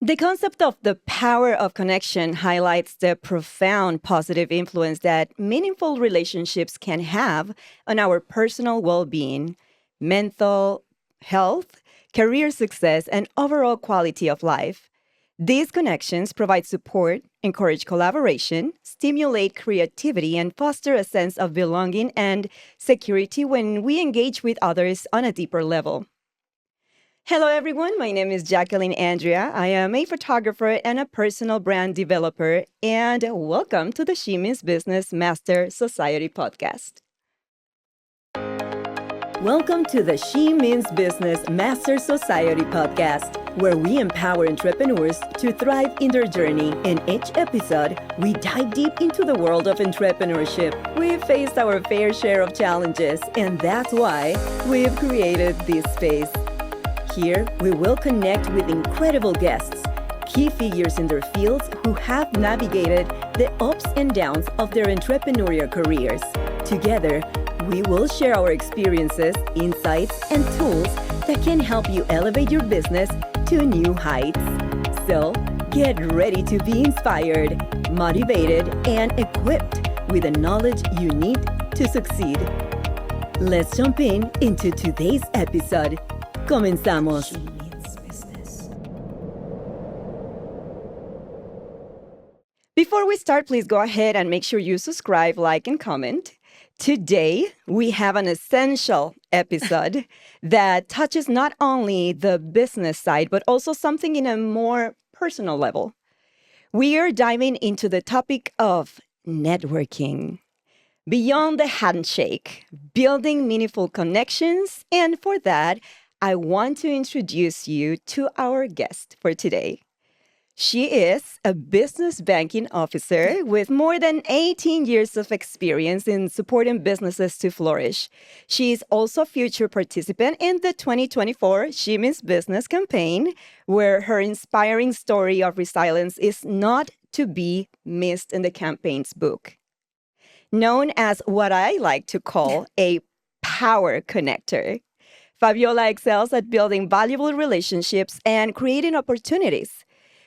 The concept of the power of connection highlights the profound positive influence that meaningful relationships can have on our personal well being, mental health, career success, and overall quality of life. These connections provide support, encourage collaboration, stimulate creativity, and foster a sense of belonging and security when we engage with others on a deeper level. Hello, everyone. My name is Jaqueline Andrea. I am a photographer and a personal brand developer, and welcome to the She Means Business Master Society podcast. Welcome to the She Means Business Master Society podcast, where we empower entrepreneurs to thrive in their journey. In each episode, we dive deep into the world of entrepreneurship. We've faced our fair share of challenges, and that's why we've created this space. Here, we will connect with incredible guests, key figures in their fields who have navigated the ups and downs of their entrepreneurial careers. Together, we will share our experiences, insights, and tools that can help you elevate your business to new heights. So, get ready to be inspired, motivated, and equipped with the knowledge you need to succeed. Let's jump into today's episode. Comenzamos. She Means Business. Before we start, please go ahead and make sure you subscribe, like, and comment. Today, we have an essential episode that touches not only the business side, but also something in a more personal level. We are diving into the topic of networking. Beyond the handshake, building meaningful connections, and for that, I want to introduce you to our guest for today. She is a business banking officer with more than 18 years of experience in supporting businesses to flourish. She is also a future participant in the 2024 She Means Business campaign, where her inspiring story of resilience is not to be missed in the campaign's book. Known as what I like to call a power connector, Fabiola excels at building valuable relationships and creating opportunities.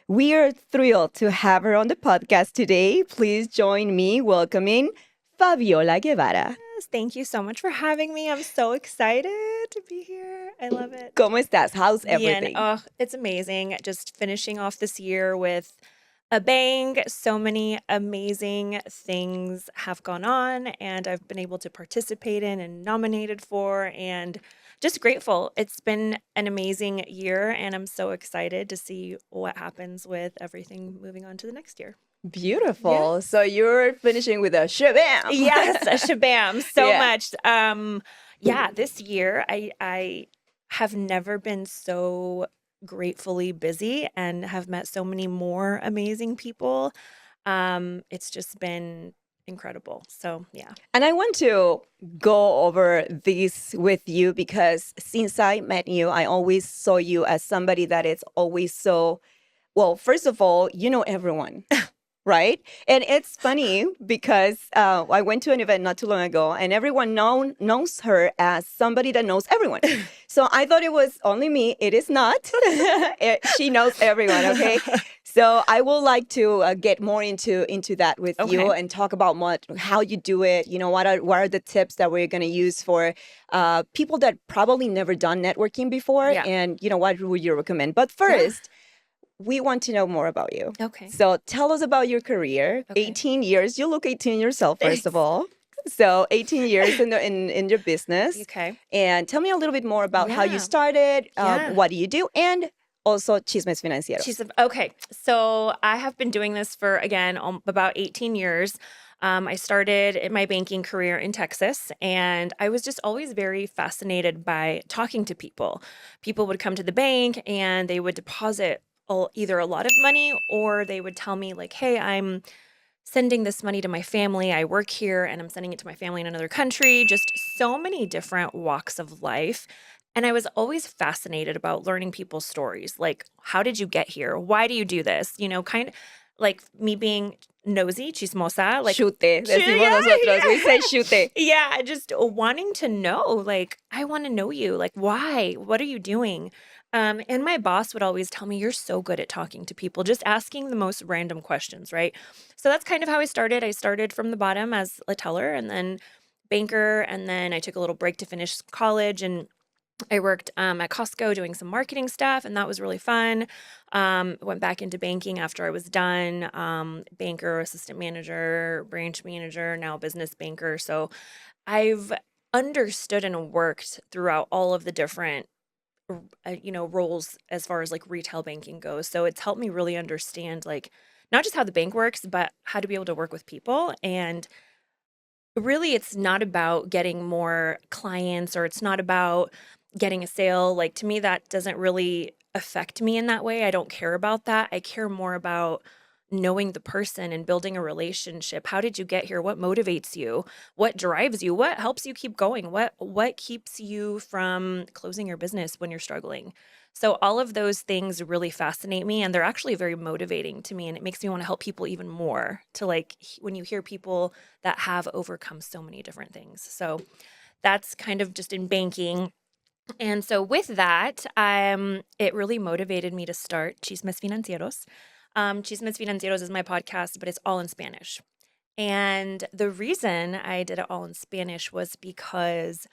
We are thrilled to have her on the podcast today. Please join me welcoming Fabiola Guevara. Yes, thank you so much for having me. I'm so excited to be here. I love it. ¿Cómo estás? How's everything? Oh, it's amazing. Just finishing off this year with a bang. So many amazing things have gone on, and I've been able to participate in and nominated for, and just grateful. It's been an amazing year, and I'm so excited to see what happens with everything moving on to the next year. Beautiful. Yeah. So you're finishing with a shabam. Yes, a shabam. So much. This year I have never been so gratefully busy and have met so many more amazing people. It's just been incredible. So, yeah. And I want to go over this with you because since I met you, I always saw you as somebody that is always so, well, first of all, you know everyone. Right? And it's funny because I went to an event not too long ago and everyone knows her as somebody that knows everyone. So I thought it was only me. It is not. She knows everyone, okay? So I would like to get more into that with you and talk about how you do it. You know, what are the tips that we're going to use for people that probably never done networking before? Yeah. And, you know, what would you recommend? But first, we want to know more about you. Okay. So tell us about your career. 18 years. You look 18 yourself, first of all. So 18 years in your business. Okay. And tell me a little bit more about how you started. What do you do? And also Chismes Financieros. Okay. So I have been doing this for, again, about 18 years. I started my banking career in Texas, and I was just always very fascinated by talking to people. People would come to the bank and they would deposit either a lot of money, or they would tell me like, hey, I'm sending this money to my family. I work here and I'm sending it to my family in another country. Just so many different walks of life. And I was always fascinated about learning people's stories. Like, how did you get here? Why do you do this? You know, kind of like me being nosy, chismosa. Like, chute, decimos nosotros. We say chute. Yeah, just wanting to know, like, I want to know you. Like, why? What are you doing? And my boss would always tell me, you're so good at talking to people, just asking the most random questions, right? So that's kind of how I started. I started from the bottom as a teller and then banker. And then I took a little break to finish college and I worked at Costco doing some marketing stuff, and that was really fun. Went back into banking after I was done. Banker, assistant manager, branch manager, now business banker. So I've understood and worked throughout all of the different roles as far as like retail banking goes. So it's helped me really understand like not just how the bank works, but how to be able to work with people. And really, it's not about getting more clients or it's not about getting a sale. Like to me, that doesn't really affect me in that way. I don't care about that. I care more about knowing the person and building a relationship. How did you get here? What motivates you? What drives you? What helps you keep going? What keeps you from closing your business when you're struggling? So all of those things really fascinate me and they're actually very motivating to me and it makes me want to help people even more to like when you hear people that have overcome so many different things. So that's kind of just in banking. And so with that, it really motivated me to start Chismes Financieros. Chismes Financieros is my podcast, but it's all in Spanish. And the reason I did it all in Spanish was because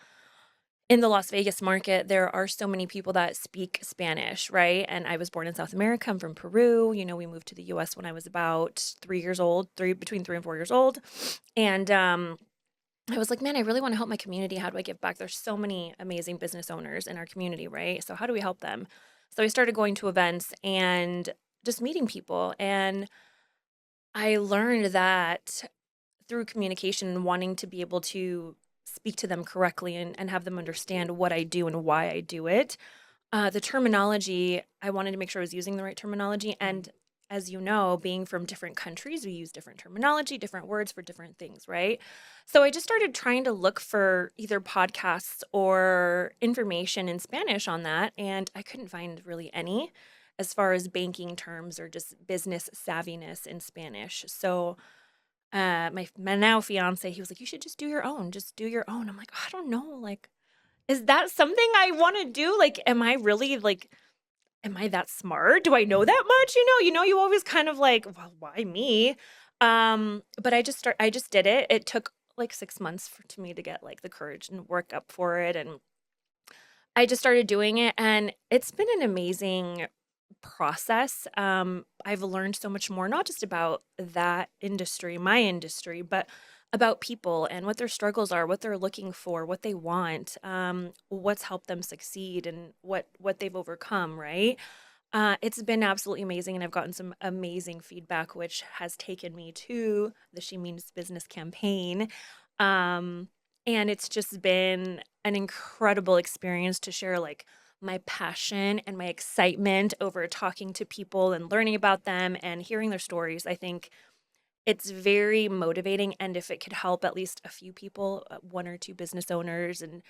in the Las Vegas market, there are so many people that speak Spanish, right? And I was born in South America. I'm from Peru. We moved to the US when I was about 3 years old, between 3 and 4 years old. And I was like, man, I really want to help my community. How do I give back? There's so many amazing business owners in our community, right? So how do we help them? So I started going to events and just meeting people. And I learned that through communication and wanting to be able to speak to them correctly and have them understand what I do and why I do it. The terminology, I wanted to make sure I was using the right terminology. And as you know, being from different countries, we use different terminology, different words for different things, right? So I just started trying to look for either podcasts or information in Spanish on that. And I couldn't find really any as far as banking terms or just business savviness in Spanish. So my now fiance, he was like, you should just do your own. Just do your own. I'm like, I don't know. Like, is that something I want to do? Like, am I really like, am I that smart? Do I know that much? You always kind of like, well, why me? But I just did it. It took like 6 months to me to get like the courage and work up for it. And I just started doing it and it's been an amazing process. I've learned so much more, not just about that industry, my industry, but about people and what their struggles are, what they're looking for, what they want, what's helped them succeed, and what they've overcome. Right? It's been absolutely amazing, and I've gotten some amazing feedback, which has taken me to the She Means Business campaign. Um, and it's just been an incredible experience to share like my passion and my excitement over talking to people and learning about them and hearing their stories. I think it's very motivating. And if it could help at least a few people, one or two business owners, and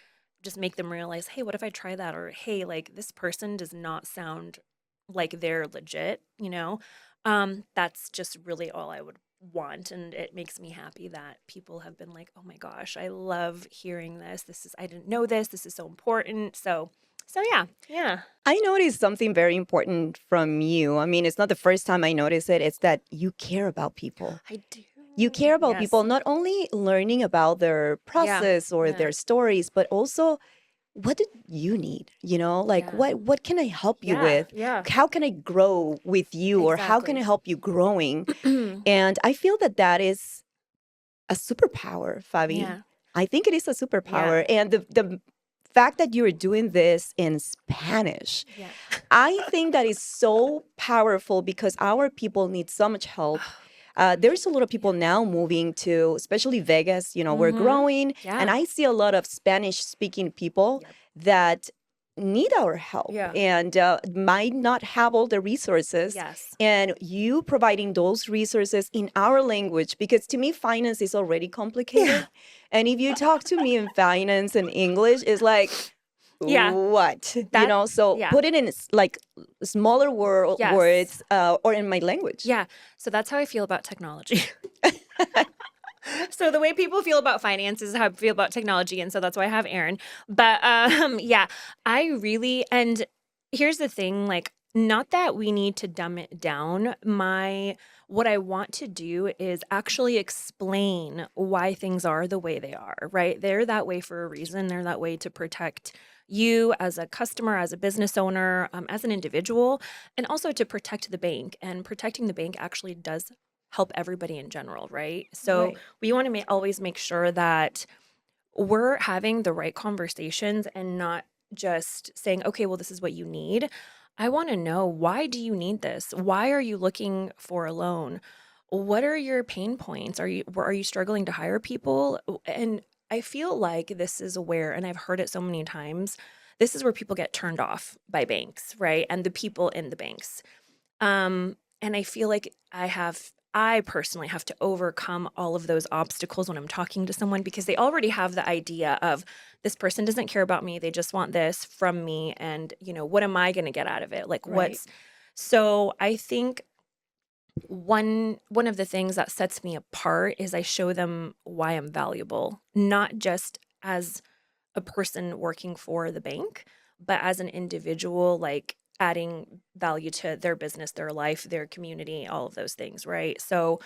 just make them realize, hey, what if I try that? Or, hey, like this person does not sound like they're legit, that's just really all I would want. And it makes me happy that people have been like, oh my gosh, I love hearing this. I didn't know this. This is so important. So yeah, yeah. I noticed something very important from you. I mean, it's not the first time I notice it. It's that you care about people. I do. You care about Yes. people, not only learning about their Yeah. process or Yeah. their stories, but also what do you need? Like Yeah. what can I help you Yeah. with? Yeah. How can I grow with you or how can I Exactly. help you growing? And I feel that that is a superpower, Fabi. Yeah. I think it is a Yeah. superpower. And the fact that you're doing this in Spanish, Yeah. I think that is so powerful because our people need so much help. There's a lot of people now moving to, especially Vegas. We're Mm-hmm. growing, and Yeah. I see a lot of Spanish-speaking people Yep. that need our help Yeah. and might not have all the resources. Yes. And you providing those resources in our language, because to me, finance is already complicated. Yeah. And if you talk to me in finance and English, it's like, Yeah. what? That. So Yeah. put it in like smaller Yes. words or in my language. Yeah. So that's how I feel about technology. So the way people feel about finance is how I feel about technology, and so that's why I have Aaron. But yeah, I really and here's the thing, like, not that we need to dumb it down. What I want to do is actually explain why things are the way they are, right? They're that way for a reason. They're that way to protect you as a customer, as a business owner, as an individual, and also to protect the bank. And protecting the bank actually does help everybody in general, right? So Right. we want to always make sure that we're having the right conversations and not just saying, okay, well, this is what you need. I want to know, why do you need this? Why are you looking for a loan? What are your pain points? Are you struggling to hire people? And I feel like this is where, and I've heard it so many times, this is where people get turned off by banks, right? And the people in the banks. And I feel like I personally have to overcome all of those obstacles when I'm talking to someone, because they already have the idea of, this person doesn't care about me. They just want this from me. And, what am I going to get out of it? Like, Right. so I think one of the things that sets me apart is I show them why I'm valuable, not just as a person working for the bank, but as an individual, like adding value to their business, their life, their community, all of those things, right? So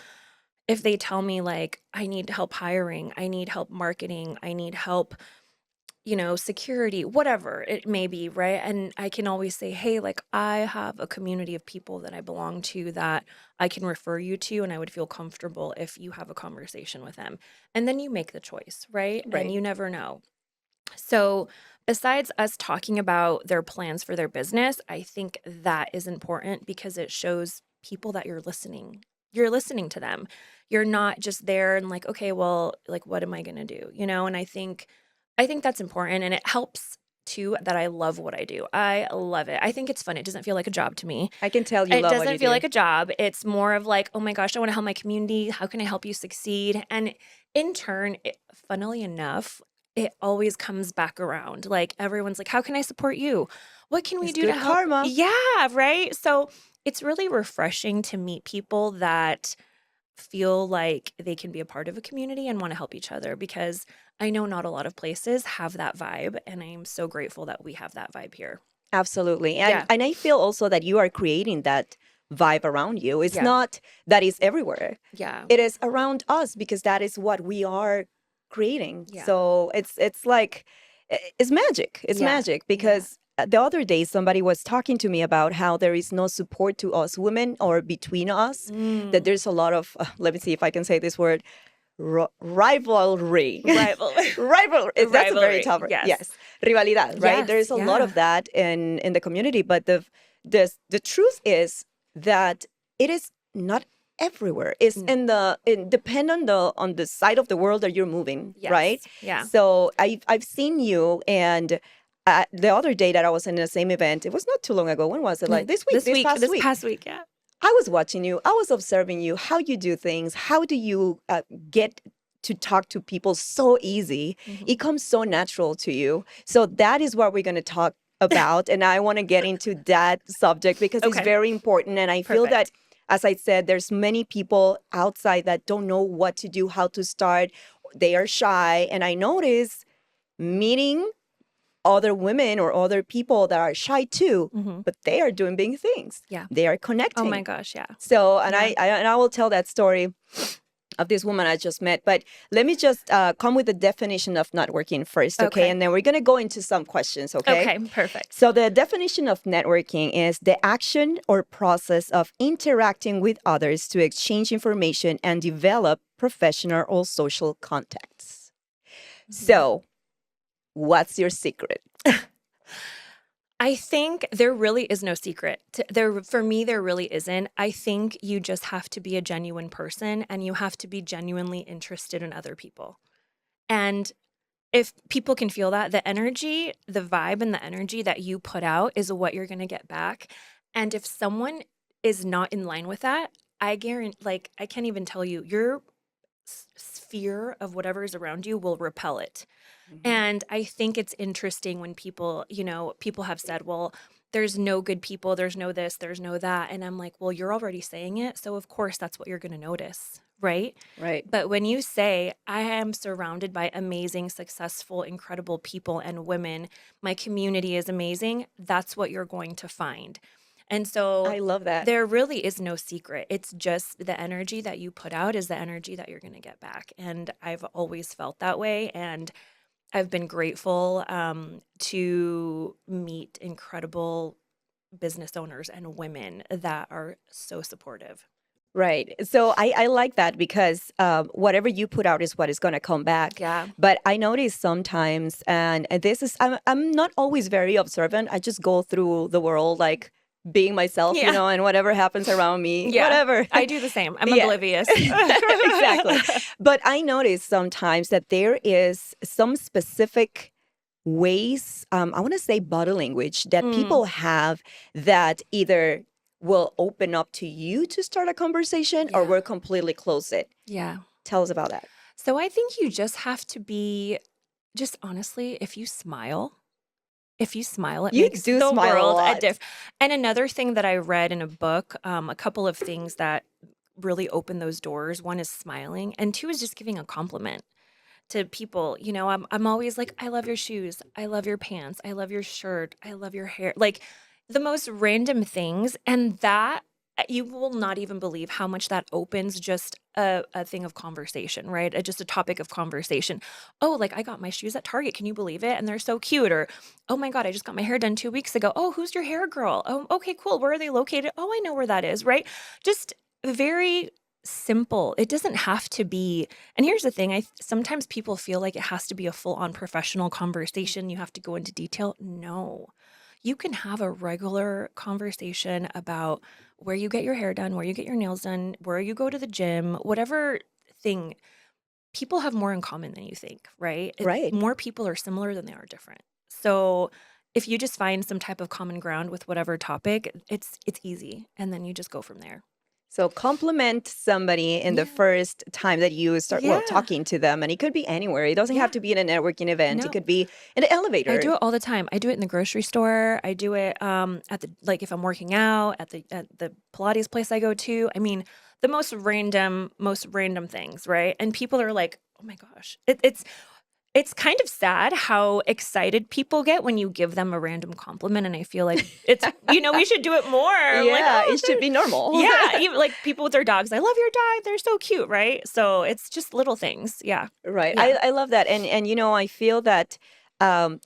if they tell me, like, I need help hiring, I need help marketing, I need help, security, whatever it may be, right? And I can always say, hey, like, I have a community of people that I belong to that I can refer you to, and I would feel comfortable if you have a conversation with them. And then you make the choice, right? And Right. you never know. So, besides us talking about their plans for their business, I think that is important because it shows people that you're listening. You're listening to them. You're not just there and like, okay, well, like, what am I going to do? And I think that's important, and it helps too that I love what I do. I love it. I think it's fun. It doesn't feel like a job to me. I can tell you It love what doesn't you feel do. like a job. It's more of like, oh my gosh, I want to help my community. How can I help you succeed? And in turn, funnily enough, it always comes back around. Like, everyone's like, how can I support you? What can we It's do to good help? karma. Yeah, right. So it's really refreshing to meet people that feel like they can be a part of a community and want to help each other, because I know not a lot of places have that vibe. And I am so grateful that we have that vibe here. Absolutely. And Yeah. and I feel also that you are creating that vibe around you. It's Yeah. not that is everywhere. Yeah. It is around us because that is what we are creating. Yeah. So it's like it's magic. It's Yeah. magic Yeah. because the other day somebody was talking to me about how there is no support to us women or between us, that Mm. there's a lot of let me see if I can say this word, rivalry. Rivalry. Rivalry. That's a very Rivalry. tough word. Yes. Yes. Rivalidad, right? Yes. There's a lot Yeah. of that in the community, but the truth is that it is not everywhere. It's Mm. depend on the side of the world that you're moving, right? Yes. Yeah. So I've seen you, and the other day that I was in the same event, it was not too long ago. When was it? Like this week, this past This week. past week. Yeah. I was watching you. I was observing you, how you do things. How do you get to talk to people so easy? Mhm. It comes so natural to you. So that is what we're going to talk about. And I want to get into that subject because it's Okay. very important. And I feel that, Perfect. as I said, there's many people outside that don't know what to do, how to start. They are shy. And I notice meeting other women or other people that are shy too, Mhm. but they are doing big things. Yeah. They are Oh my connecting. gosh. Yeah. So, and Yeah. I will tell that story of this woman I just met. But let me just come with the definition of networking first, okay? Okay. And then we're gonna go into some questions, okay? Okay. Perfect. So the definition of networking is the action or process of interacting with others to exchange information and develop professional or social contacts. Mhm. So, what's your secret? I think there really is no secret. For me, there really isn't. I think you just have to be a genuine person, and you have to be genuinely interested in other people. And if people can feel that, the energy, the vibe and the energy that you put out is what you're going to get back. And if someone is not in line with that, I guarantee, like, I can't even tell you, your sphere of whatever is around you will repel it. Mhm. And I think it's interesting when people have said, well, there's no good people, there's no this, there's no that. And I'm like, well, you're already saying it. So of course that's what you're going to notice, right? Right. But when you say, I am surrounded by amazing, successful, incredible people and women, my community is amazing, that's what you're going to find. And so I love that. there really is no secret. It's just the energy that you put out is the energy that you're going to get back. And I've always felt that way. And I've been grateful to meet incredible business owners and women that are so supportive. Right. So I like that because whatever you put out is what is going to come back. Yeah. But I notice sometimes, and this is, I'm not always very observant. I just go through the world like being myself, Yeah. and whatever happens around me, Yeah. whatever. I do the same. I'm Yeah. oblivious. Exactly. But I notice sometimes that there is some specific ways, I want to say body language that people have that either will open up to you to start a conversation or Yeah. will completely close it. Yeah. Tell us about that. So I think you just have to be, just honestly, if you smile, it You makes do the smile a world a lot. difference. And another thing that I read in a book, a couple of things that really open those doors. One is smiling, and two is just giving a compliment to people. I'm always like, I love your shoes, I love your pants, I love your shirt, I love your hair, like the most random things. And that you will not even believe how much that opens just a thing of conversation, right? Just a topic of conversation. Oh, like I got my shoes at Target. Can you believe it? And they're so cute. Or, oh my God, I just got my hair done 2 weeks ago. Oh, who's your hair girl? Oh, okay, cool. Where are they located? Oh, I know where that is, right? Just very simple. It doesn't have to be. And here's the thing, sometimes people feel like it has to be a full-on professional conversation. You have to go into detail. No. You can have a regular conversation about where you get your hair done, where you get your nails done, where you go to the gym, whatever thing. People have more in common than you think, right? Right. More people are similar than they are different. So if you just find some type of common ground with whatever topic, it's easy. And then you just go from there. So compliment somebody in the Yeah. first time that you start Yeah. talking to them, and it could be anywhere. It doesn't have Yeah. to be in a networking event. No. It could be in an elevator. I do it all the time. I do it in the grocery store. I do it at the, like if I'm working out at the Pilates place I go to. I mean, the most random things, right? And people are like, "Oh my gosh." It's kind of sad how excited people get when you give them a random compliment, and I feel like it's we should do it more. Yeah, it should be normal. Yeah, even like people with their dogs. I love your dog. They're so cute, right? So it's just little things. Yeah. Right. Yeah. I love that. And I feel that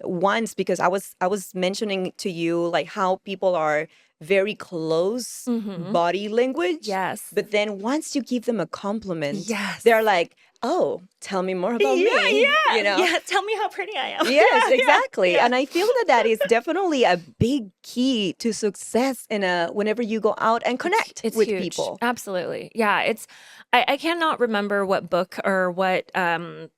once, because I was mentioning to you like how people are very close body language. Yes. But then once you give them a compliment, Yes. they're like, "Oh, tell me more about me." Yeah. Tell me how pretty I am. Yes, Yeah, exactly. yeah. And I feel that is definitely a big key to success whenever you go out and connect It's with huge. people. Absolutely. Yeah. I cannot remember what book or what thing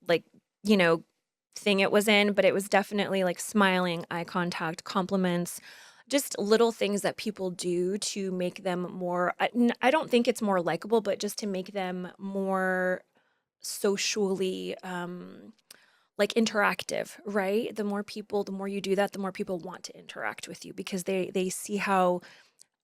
it was in, but it was definitely like smiling, eye contact, compliments, just little things that people do to make them more. I don't think it's more likable, but just to make them more socially like interactive, right? The more you do that, the more people want to interact with you because they see how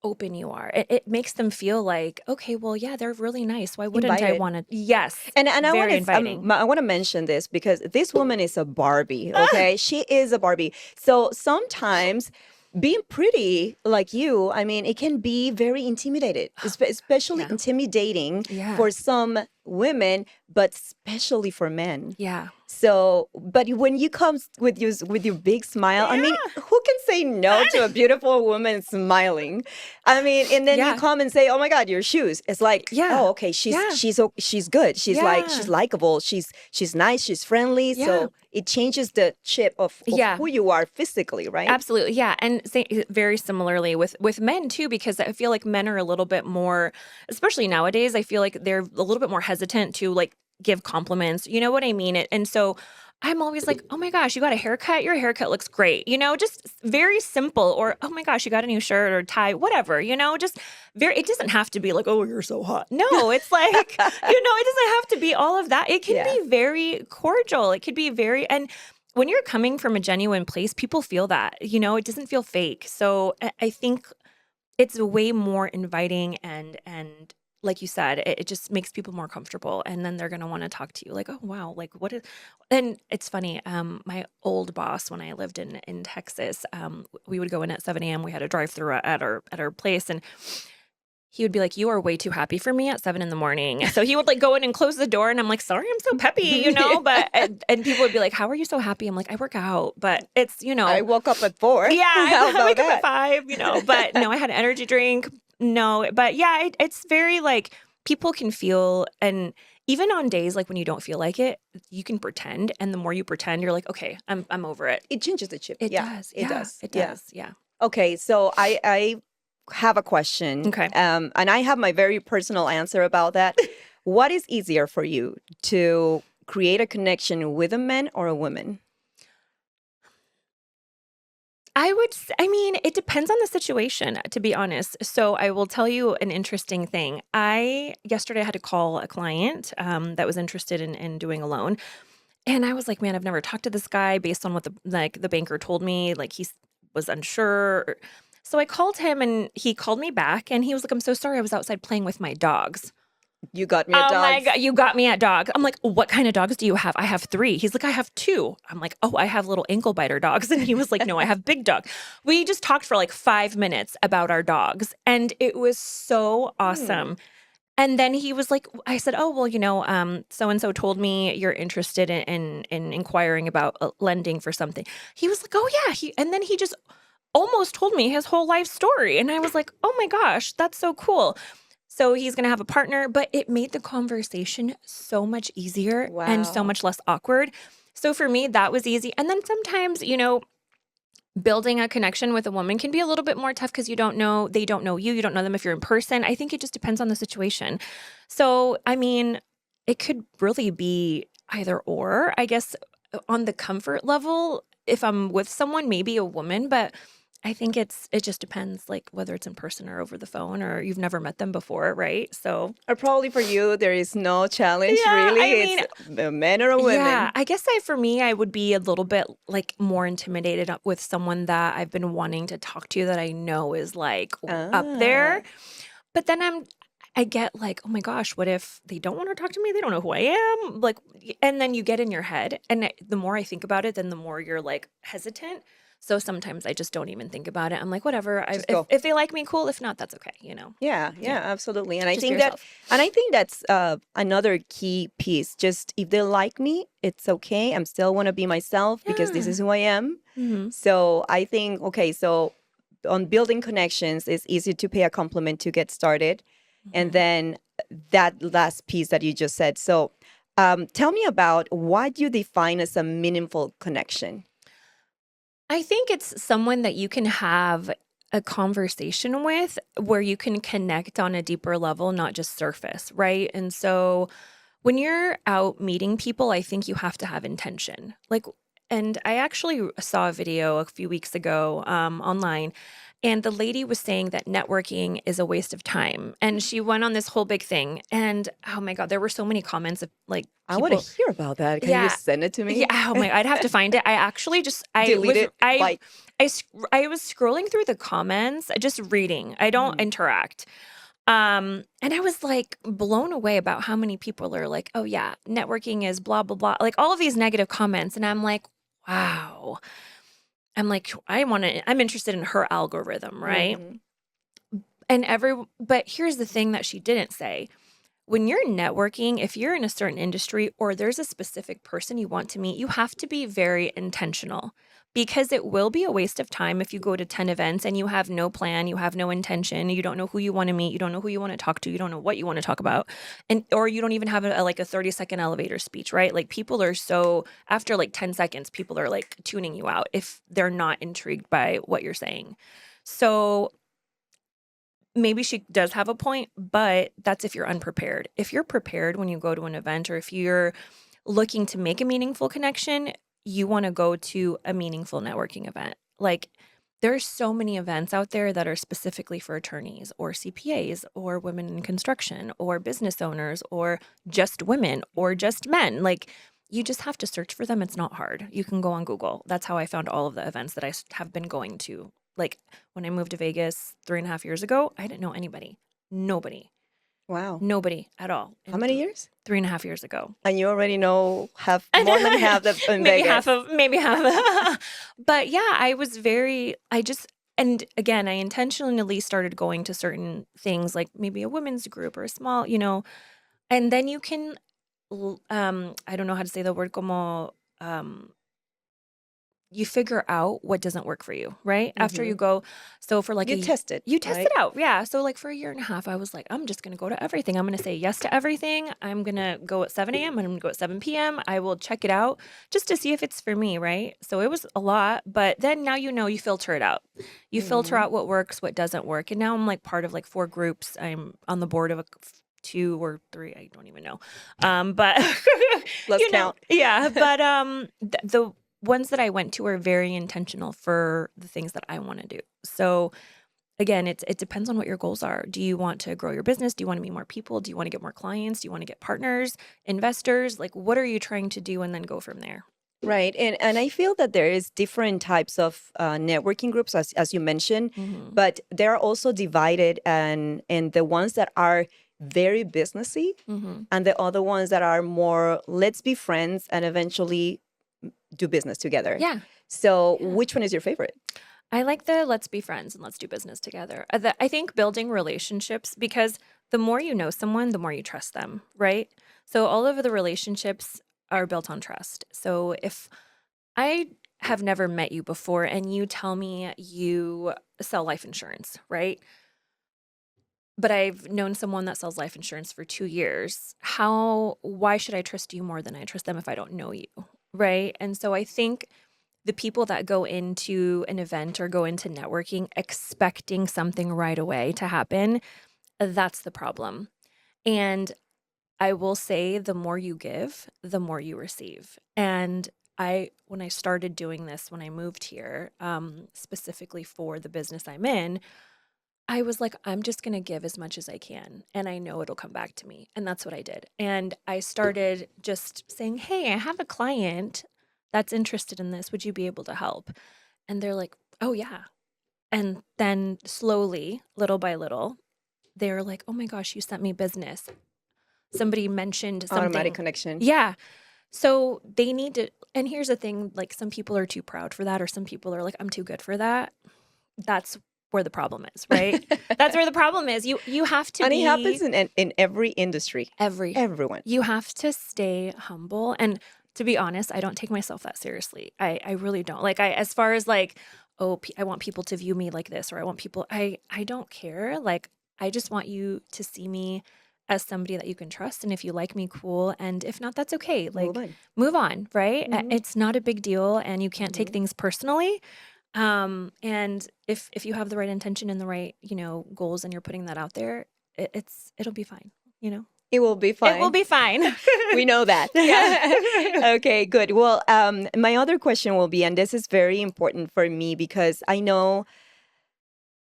open you are. It makes them feel like, okay, well, yeah, they're really nice. Why wouldn't I Invited. want to? Yes. And I very want to inviting. I want to mention this because this woman is a Barbie, okay? She is a Barbie. So sometimes being pretty like you, I mean, it can be very especially Yeah. intimidating Yeah. for some women, but especially for men. Yeah. So, but when you come with your big smile, I mean, who can say no to a beautiful woman smiling? I mean, and then you Yeah. come and say, "Oh my God, your shoes!" It's like, Yeah. oh, okay, she's Yeah. she's good. She's like Yeah. she's likable. She's nice. She's friendly. Yeah. So it changes the chip of Yeah. who you are physically, right? Absolutely. Yeah. And very similarly with men too, because I feel like men are a little bit more, especially nowadays, I feel like they're a little bit more hesitant to like give compliments. You know what I mean? And so I'm always like, oh my gosh, you got a haircut? Your haircut looks great. Just very simple. Or, oh my gosh, you got a new shirt or tie, whatever, just it doesn't have to be like, oh, you're so hot. No, it's like, it doesn't have to be all of that. It can be very cordial. It could be and when you're coming from a genuine place, people feel that, it doesn't feel fake. So I think it's way more inviting and like you said, it just makes people more comfortable. And then they're going to want to talk to you like, oh, wow, like what is, and it's funny. My old boss, when I lived in Texas, we would go in at 7 a.m. We had a drive through at our place, and he would be like, you are way too happy for me at 7 a.m. So he would like go in and close the door, and I'm like, sorry, I'm so peppy, but, and people would be like, how are you so happy? I'm like, I work out, but it's, I woke up at 4. yeah, How I about wake up that? at 5, but no, I had an energy drink. No, but yeah, it's very like people can feel, and even on days like when you don't feel like it, you can pretend. And the more you pretend, you're like, okay, I'm over it. It changes the chip. It Yeah, does. it Yeah, does. it Yeah. does. Yeah. Okay, so I have a question. Okay. And I have my very personal answer about that. What is easier for you to create a connection with a man or a woman? I mean, it depends on the situation, to be honest. So I will tell you an interesting thing. Yesterday I had to call a client that was interested in doing a loan. And I was like, man, I've never talked to this guy based on what the banker told me. Like was unsure. So I called him, and he called me back, and he was like, I'm so sorry. I was outside playing with my dogs. You got me a Oh my dog. God, you got me at dogs. I'm like, what kind of dogs do you have? I have 3. He's like, I have 2. I'm like, oh, I have little ankle biter dogs. And he was like, no, I have big dogs. We just talked for like 5 minutes about our dogs, and it was so awesome. And then he was like, I said, oh, well, so and so told me you're interested in inquiring about lending for something. He was like, oh yeah. And then he just almost told me his whole life story, and I was like, oh my gosh, that's so cool. So he's going to have a partner, but it made the conversation so much easier and so Wow. much less awkward. So for me, that was easy. And then sometimes, building a connection with a woman can be a little bit more tough because they don't know you, you don't know them if you're in person. I think it just depends on the situation. So, I mean, it could really be either or. I guess on the comfort level, if I'm with someone, maybe a woman, but I think it just depends, like whether it's in person or over the phone or you've never met them before, right? So, Or probably for you, there is no challenge yeah, really. I mean, It's a man or a yeah, woman. I guess for me, I would be a little bit like more intimidated with someone that I've been wanting to talk to that I know is like up Ah. there. But then I get like, oh my gosh, what if they don't want to talk to me? They don't know who I am. Like, and then you get in your head. And the more I think about it, then the more you're like hesitant. So sometimes I just don't even think about it. I'm like, whatever. Just If, go. if they like me, cool. If not, that's okay. Yeah, Yeah. absolutely. And I Just be think that, yourself. and I think that's another key piece. Just if they like me, it's okay. I'm still want to be myself because this Yeah. is who I am. Mm-hmm. So I think, okay, so on building connections, it's easy to pay a compliment to get started. And Mm-hmm. then that last piece that you just said. So tell me about what you define as a meaningful connection. I think it's someone that you can have a conversation with where you can connect on a deeper level, not just surface, right? And so when you're out meeting people, I think you have to have intention. And I actually saw a video a few weeks ago online, and the lady was saying that networking is a waste of time. And she went on this whole big thing. And oh my God, there were so many comments of like I want to people. hear about that. Can you Yeah. send it to Yeah, me? oh my, I'd have to find it. I actually just, I Delete was, it. Like, I was scrolling through the comments, just reading. I don't interact. And I was like blown away about how many people are like, oh yeah, networking is blah, blah, blah. Like all of these negative comments. And I'm like, wow. I'm like, I'm interested in her algorithm, right? mhm. But here's the thing that she didn't say. When you're networking, if you're in a certain industry or there's a specific person you want to meet, you have to be very intentional because it will be a waste of time if you go to 10 events and you have no plan, you have no intention, you don't know who you want to meet, you don't know who you want to talk to, you don't know what you want to talk about, and or you don't even have like a 30-second elevator speech, right? Like people are so after like 10 seconds, people are like tuning you out if they're not intrigued by what you're saying. So maybe she does have a point, but that's if you're unprepared. If you're prepared when you go to an event or if you're looking to make a meaningful connection, you want to go to a meaningful networking event. Like there's so many events out there that are specifically for attorneys or CPAs or women in construction or business owners or just women or just men. Like you just have to search for them. It's not hard. You can go on Google. That's how I found all of the events that I have been going to. Like when I moved to Vegas 3.5 years ago, I didn't know anybody. Wow. Nobody at all. How many years? 3.5 years ago. And you already know more than half of in maybe Vegas. maybe half. But yeah, and again, I intentionally started going to certain things like maybe a women's group or a small, and then you can, I don't know how to say the word, como, you figure out what doesn't work for you, right? After you go, so for like You test it. you test right? it out. Yeah. So like for a year and a half, I was like, I'm just going to go to everything. I'm going to say yes to everything. I'm going to go at 7 a.m. I'm going to go at 7 p.m. I will check it out just to see if it's for me, right? So it was a lot, but then now you filter it out. You filter out what works, what doesn't work. And now I'm like part of like 4 groups. I'm on the board of 2 or 3, I don't even know. But Let's count. Yeah, but the ones that I went to are very intentional for the things that I want to do. So again, it depends on what your goals are. Do you want to grow your business? Do you want to meet more people? Do you want to get more clients? Do you want to get partners, investors? Like, what are you trying to do? And then go from there. Right. And I feel that there is different types of networking groups, as you mentioned, but they're also divided and the ones that are very businessy and the other ones that are more, let's be friends and eventually do business together. Yeah. So which one is your favorite? I like the let's be friends and let's do business together. I think building relationships, because the more you know someone, the more you trust them, right? So all of the relationships are built on trust. So if I have never met you before and you tell me you sell life insurance, right? But I've known someone that sells life insurance for 2 years. Why should I trust you more than I trust them if I don't know you, right? And so I think the people that go into an event or go into networking expecting something right away to happen, that's the problem. And I will say the more you give, the more you receive. And when I started doing this, when I moved here, specifically for the business I'm in, I was like, I'm just going to give as much as I can, and I know it'll come back to me. And that's what I did. And I started just saying, hey, I have a client that's interested in this. Would you be able to help? And they're like, oh, yeah. And then slowly, little by little, they're like, oh my gosh, you sent me business. Somebody mentioned something. Automatic connection. Yeah. So they need to, and here's the thing, like some people are too proud for that, or some people are like, I'm too good for that. That's where the problem is, right? That's where the problem is. You have to and it happens in every industry. Everyone. You have to stay humble. And to be honest, I don't take myself that seriously. I really don't. Like as far as like, oh, I want people to view me like this, or I want people, I don't care. Like, I just want you to see me as somebody that you can trust. And if you like me, cool. And if not, that's okay. Like move on, right? It's not a big deal, and you can't take things personally. And if you have the right intention and the right, goals, and you're putting that out there, it'll be fine, It will be fine. It will be fine. We know that. Yeah. Okay, good. Well, my other question will be, and this is very important for me because I know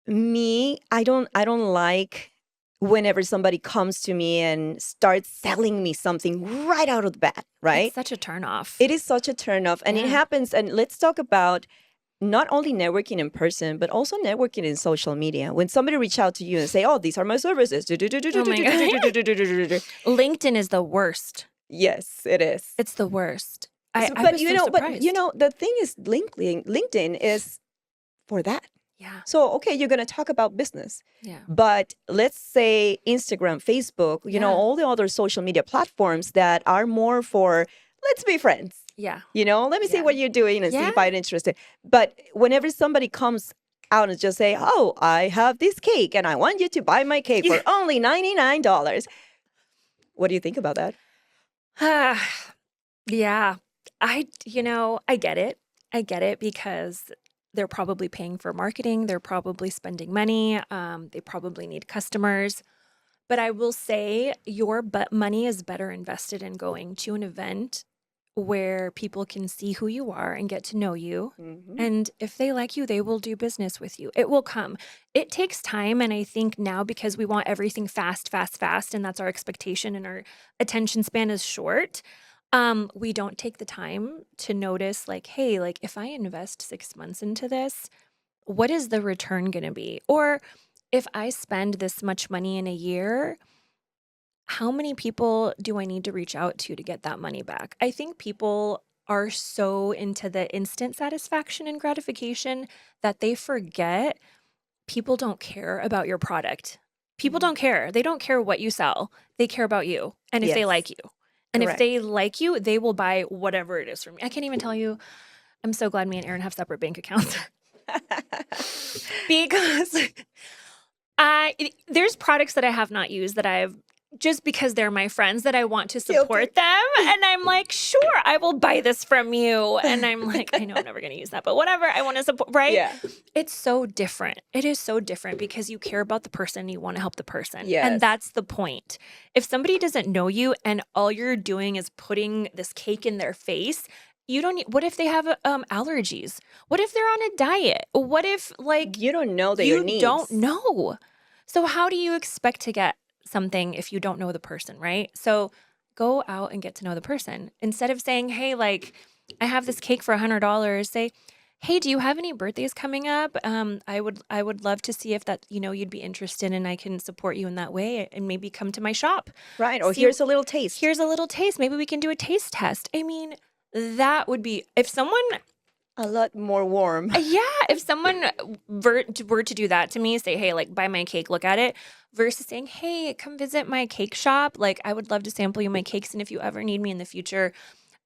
I don't like whenever somebody comes to me and starts selling me something right out of the bat, right? It's such a turnoff. It is such a turnoff. And it happens, and let's talk about not only networking in person, but also networking in social media. When somebody reach out to you and say, oh, these are my services. LinkedIn is the worst. Yes, it is. It's the worst. But the thing is, LinkedIn is for that. Yeah. So, okay, you're going to talk about business. Yeah. But let's say Instagram, Facebook, all the other social media platforms that are more for, let's be friends. Yeah. Let me see what you're doing and see if I'm interested. But whenever somebody comes out and just say, oh, I have this cake and I want you to buy my cake for only $99. What do you think about that? Yeah. I get it. I get it because they're probably paying for marketing. They're probably spending money. They probably need customers. But I will say your money is better invested in going to an event where people can see who you are and get to know you. And if they like you, they will do business with you. It will come. It takes time. And I think now, because we want everything fast, and that's our expectation, and our attention span is short, We don't take the time to notice, like, hey, like if I invest 6 months into this, what is the return going to be? Or if I spend this much money in a year, how many people do I need to reach out to get that money back? I think people are so into the instant satisfaction and gratification that they forget people don't care about your product. People Mhm. don't care. They don't care what you sell. They care about you and if they Yes, like you. And if correct. they like you, they will buy whatever it is from me. I can't even tell you. I'm so glad me and Aaron have separate bank accounts because there's products that I have not used that I've just because they're my friends that I want to Guilty. support them. And I'm like, sure, I will buy this from you. And I'm like, I know I'm never going to use that, but whatever. I want to support, right? Yeah. It's so different. It is so different because you care about the person, you want to help the person. And Yes. that's the point. If somebody doesn't know you and all you're doing is putting this cake in their face, you don't what if they have allergies? What if they're on a diet? What if like You don't know their you don't needs. know? So how do you expect to get something if you don't know the person, right? So go out and get to know the person. Instead of saying, hey, like, I have this cake for $100, say, hey, do you have any birthdays coming up? I would love to see if that, you'd be interested and I can support you in that way and maybe come to my shop. Right. Or See, here's a little taste. here's a little taste. Maybe we can do a taste test. I mean, that would be if someone A lot more warm. yeah, if someone were to do that to me, say, hey, like, buy my cake, look at it, versus saying, hey, come visit my cake shop. Like, I would love to sample you my cakes. And if you ever need me in the future,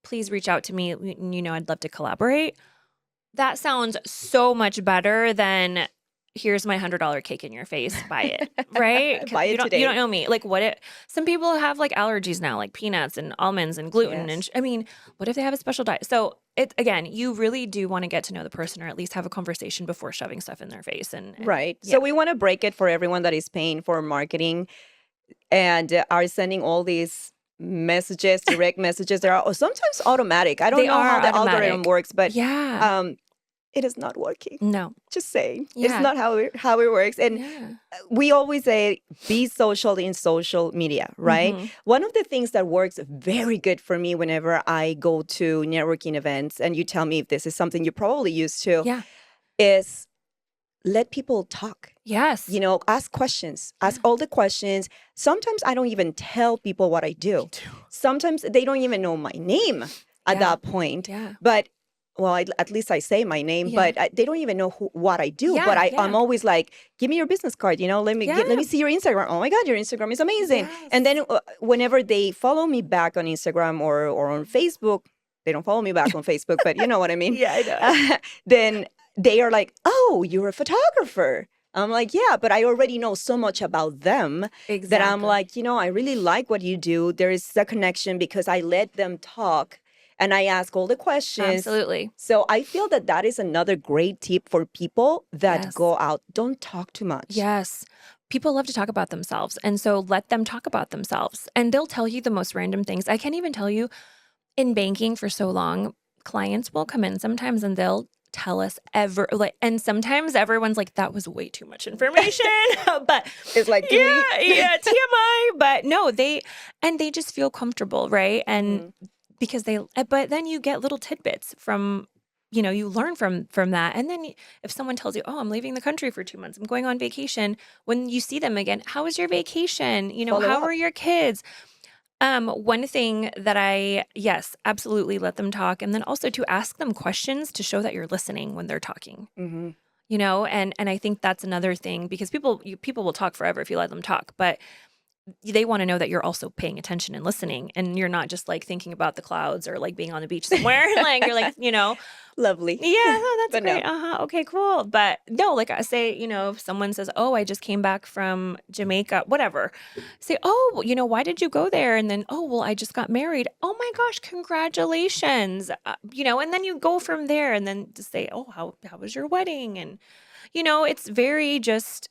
please reach out to me. I'd love to collaborate. That sounds so much better than here's my $100 cake in your face, buy it, right? 'Cause Buy it you today. don't know me. Like some people have like allergies now, like peanuts and almonds and gluten. Yes. And I mean, what if they have a special diet? So again, you really do want to get to know the person or at least have a conversation before shoving stuff in their face. And Right. yeah. So we want to break it for everyone that is paying for marketing and are sending all these messages, direct messages. They are sometimes automatic. I don't They know how are the algorithm automatic. works, but Yeah. it is not working. No. Just saying, it's Yeah. not how it works. And Yeah. we always say be social in social media, right? Mhm. One of the things that works very good for me whenever I go to networking events, and you tell me if this is something you probably used to, Yeah. is let people talk. Yes. Ask questions, ask Yeah. all the questions. Sometimes I don't even tell people what I do. Sometimes they don't even know my name at Yeah. that point. Yeah. But, well, at least I say my name, Yeah. but they don't even know what I do. Yeah, But yeah. I'm always like, give me your business card, let me Yeah. see your Instagram. Oh my God, your Instagram is amazing. Yes. And then whenever they follow me back on Instagram or on Facebook, they don't follow me back on Facebook, but you know what I mean? Yeah, I know. Then they are like, oh, you're a photographer. I'm like, yeah, but I already know so much about them that I'm Exactly. like, I really like what you do. There is a connection because I let them talk and I ask all the questions. Absolutely. So I feel that is another great tip for people that Yes. go out. Don't talk too much. Yes. People love to talk about themselves. And so let them talk about themselves. And they'll tell you the most random things. I can't even tell you in banking for so long, clients will come in sometimes and they'll tell us and sometimes everyone's like, that was way too much information. But It's like, yeah, TMI. But no, they just feel comfortable, right? And because but then you get little tidbits from you learn from that. And then if someone tells you, oh, I'm leaving the country for 2 months, I'm going on vacation, when you see them again, how was your vacation, Follow how up. are your kids? One thing that yes, absolutely let them talk, and then also to ask them questions to show that you're listening when they're talking. Mm-hmm. And I think that's another thing because people will talk forever if you let them talk, but they want to know that you're also paying attention and listening and you're not just like thinking about the clouds or like being on the beach somewhere. Like you're like, Lovely. yeah, oh, that's But great. no. Okay, cool. But no, like I say, if someone says, oh, I just came back from Jamaica, whatever, say, oh, why did you go there? And then, oh, well, I just got married. Oh my gosh, congratulations. And then you go from there and then to say, oh, how was your wedding? And, it's very just,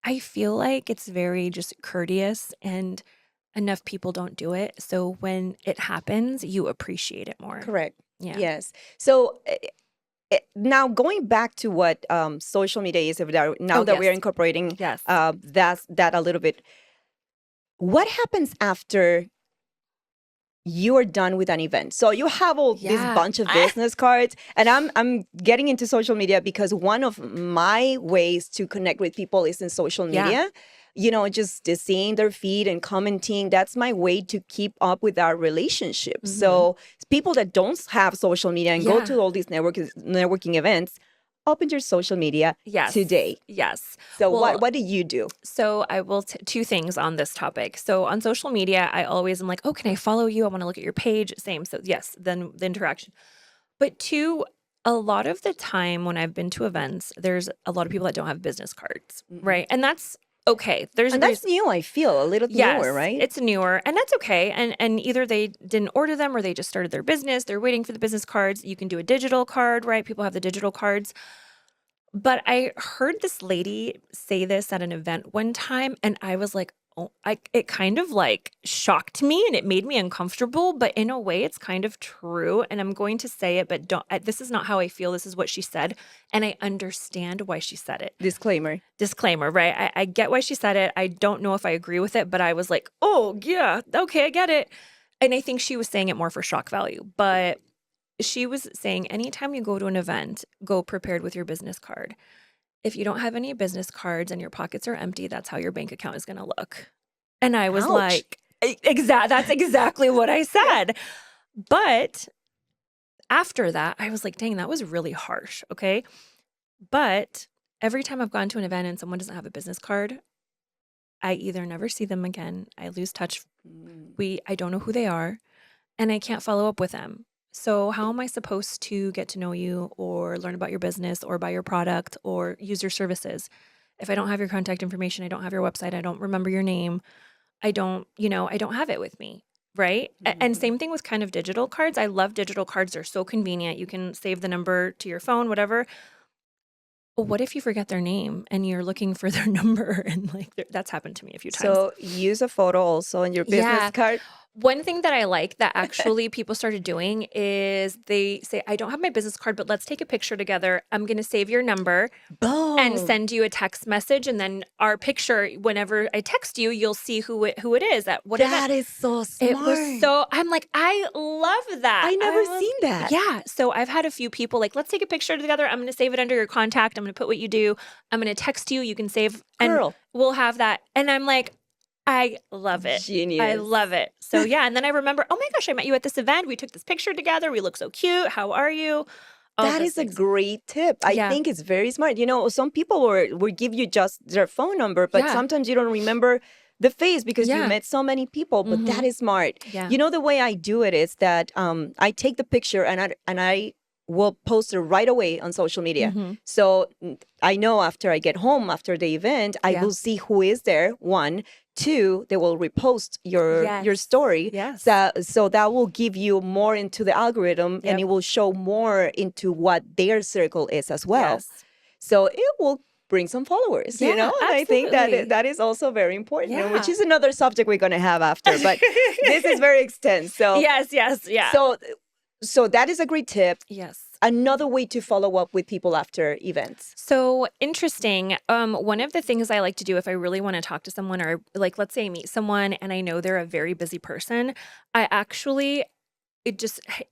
I feel like it's very just courteous and enough people don't do it. So when it happens, you appreciate it more. Correct. Yeah. Yes. So now going back to what social media is, now that we're yes. incorporating Yes. that a little bit, what happens after you are done with an event. So you have all this Yeah. bunch of business cards, and I'm getting into social media because one of my ways to connect with people is in social Yeah. media. Just seeing their feed and commenting. That's my way to keep up with our relationship. So people that don't have social media and go Yeah. to all these networking events, open your social media Yes. today. Yes. So Well, what do you do? So I will two things on this topic. So on social media, I always am like, oh, can I follow you? I want to look at your page. Same. So yes, then the interaction. But two, a lot of the time when I've been to events, there's a lot of people that don't have business cards, right? And that's okay. There's a And that's reason. new, I feel, a little newer, Yes, right? it's newer, and that's okay. And either they didn't order them or they just started their business. They're waiting for the business cards. You can do a digital card, right? People have the digital cards. But I heard this lady say this at an event one time, and I was like, oh, it kind of like shocked me and it made me uncomfortable. But in a way, it's kind of true. And I'm going to say it, but this is not how I feel. This is what she said. And I understand why she said it. Disclaimer, right? I get why she said it. I don't know if I agree with it, but I was like, oh, yeah, okay, I get it. And I think she was saying it more for shock value. But she was saying anytime you go to an event, go prepared with your business card. If you don't have any business cards and your pockets are empty, that's how your bank account is going to look. And I was Ouch. like, that's exactly what I said. But after that, I was like, dang, that was really harsh. Okay. But every time I've gone to an event and someone doesn't have a business card, I either never see them again, I lose touch. I don't know who they are, and I can't follow up with them. So how am I supposed to get to know you or learn about your business or buy your product or use your services? If I don't have your contact information, I don't have your website, I don't remember your name, I don't have it with me, right? And same thing with kind of digital cards. I love digital cards. They're so convenient. You can save the number to your phone, whatever. But what if you forget their name and you're looking for their number and like that's happened to me a few times. So use a photo also on your business card. One thing that I like that actually people started doing is they say, I don't have my business card, but let's take a picture together. I'm going to save your number and send you a text message. And then our picture, whenever I text you, you'll see who it is at what event. That is so smart. It was so, I'm like, I love that. I never seen that. Yeah. So I've had a few people like, let's take a picture together. I'm going to save it under your contact. I'm going to put what you do. I'm going to text you. You can save and we'll have that. And I'm like, I love it. Genius. I love it. So yeah. And then I remember, oh my gosh, I met you at this event. We took this picture together. We look so cute. How are you? That is a great tip. I think it's very smart. Some people will give you just their phone number, but sometimes you don't remember the face because you met so many people. But that is smart. Yeah. The way I do it is that I take the picture and I will post it right away on social media. So I know after I get home after the event, I will see who is there. One. Two, they will repost your story. Yes. So that will give you more into the algorithm and it will show more into what their circle is as well. Yes. So it will bring some followers, And I think that is also very important, which is another subject we're going to have after. But this is very extensive. So yes. Yeah. So that is a great tip. Yes. Another way to follow up with people after events. So interesting. One of the things I like to do if I really want to talk to someone or like, let's say I meet someone and I know they're a very busy person, I'm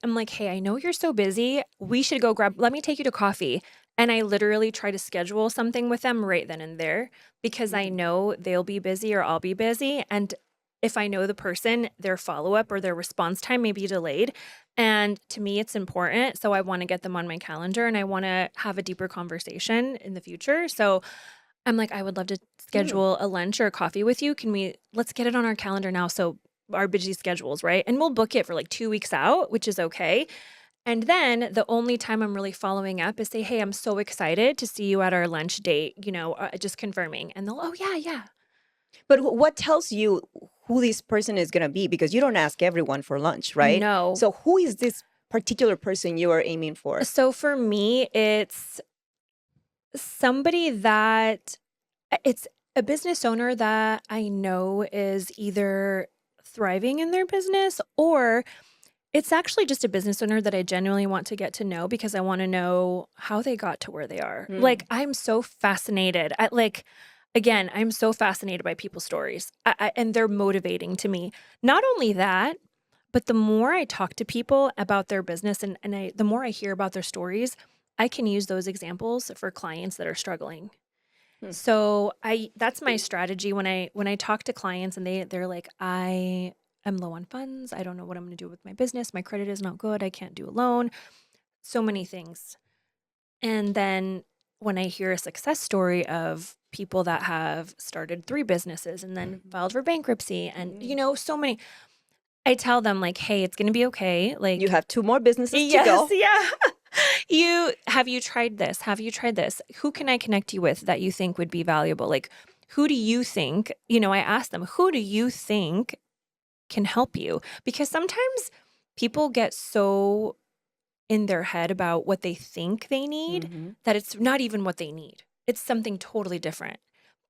like, hey, I know you're so busy. We should go let me take you to coffee. And I literally try to schedule something with them right then and there because I know they'll be busy or I'll be busy. And if I know the person, their follow-up or their response time may be delayed. And to me, it's important. So I want to get them on my calendar and I want to have a deeper conversation in the future. So I'm like, I would love to schedule a lunch or a coffee with you. Let's get it on our calendar now. So our busy schedules, right? And we'll book it for like 2 weeks out, which is okay. And then the only time I'm really following up is say, hey, I'm so excited to see you at our lunch date, just confirming. And they'll, oh, yeah. But what tells you who this person is going to be? Because you don't ask everyone for lunch, right? No. So who is this particular person you are aiming for? So for me, it's somebody it's a business owner that I know is either thriving in their business or it's actually just a business owner that I genuinely want to get to know because I want to know how they got to where they are. Like, I'm so fascinated. Again, I'm so fascinated by people's stories and they're motivating to me. Not only that, But the more I talk to people about their business and the more I hear about their stories, I can use those examples for clients that are struggling. Hmm. So that's my strategy when I talk to clients and they're like, I am low on funds. I don't know what I'm going to do with my business. My credit is not good. I can't do a loan. So many things. And then when I hear a success story of people that have started 3 businesses and then filed for bankruptcy and so many, I tell them like, "Hey, it's going to be okay." You Like, have 2 more businesses to yes, go. yeah. Have you tried this? Have you tried this? Who can I connect you with that you think would be valuable? Like, who do you think, I ask them, who do you think can help you? Because sometimes people get so in their head about what they think they need Mm-hmm. that it's not even what they need. It's something totally different.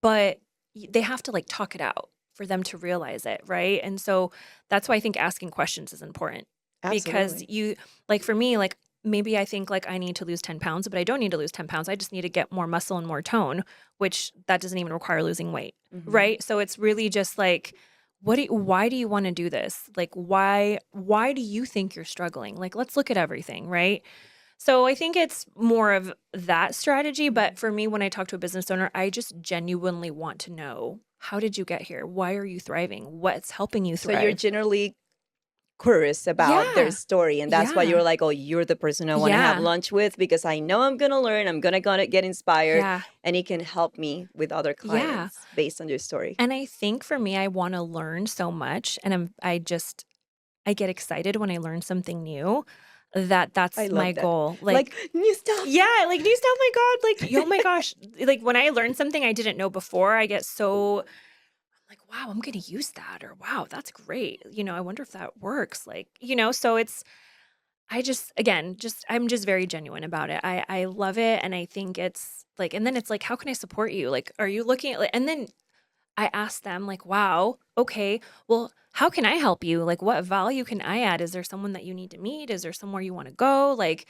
But they have to like talk it out for them to realize it, right? And so that's why I think asking questions is important because Absolutely. like for me, like maybe I think like I need to lose 10 pounds, but I don't need to lose 10 pounds. I just need to get more muscle and more tone, which that doesn't even require losing weight, Mm-hmm. right? So it's really just like, why do you want to do this? Like, why do you think you're struggling? Like, let's look at everything, right? So I think it's more of that strategy. But for me, when I talk to a business owner, I just genuinely want to know, how did you get here? Why are you thriving? What's helping you So you're thrive? generally curious about their Yeah. story, and that's why Yeah. you're like, oh, you're the person I want to have Yeah. lunch with because I know I'm gonna learn, I'm gonna get inspired, Yeah. and it can help me with other Yeah. clients based on your story. And I think for me, I want to learn so much. And I get excited when I learn something new I that's my love that. goal. Like Like, new stuff. yeah, like, do you oh my God, like, oh my gosh. Like when I learn something I didn't know before, I get so like, wow, I'm going to use that. Or wow, that's great. I wonder if that works. Like, so I just, again, I'm just very genuine about it. I love it. And I think it's like, and then it's like, how can I support you? Like, are you looking at, like, and then I ask them like, wow, okay, well, how can I help you? Like, what value can I add? Is there someone that you need to meet? Is there somewhere you want to go? Like,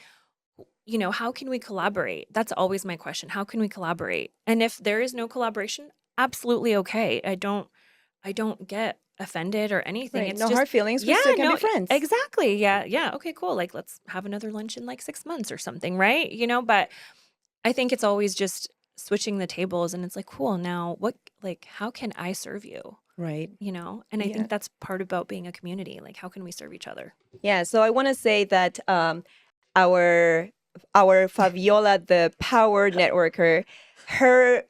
how can we collaborate? That's always my question. How can we collaborate? And if there is no collaboration, absolutely okay. I don't get offended or anything. Right. It's No just, hard feelings. We yeah, still can be no, friends. exactly. Yeah, yeah. Okay, cool. Like, let's have another lunch in like 6 months or something, right? But I think it's always just switching the tables and it's like, cool. Now, like, how can I serve you? Right. And I Yeah. think that's part about being a community. Like, how can we serve each other? Yeah. So I want to say that our Fabiola, the power networker, her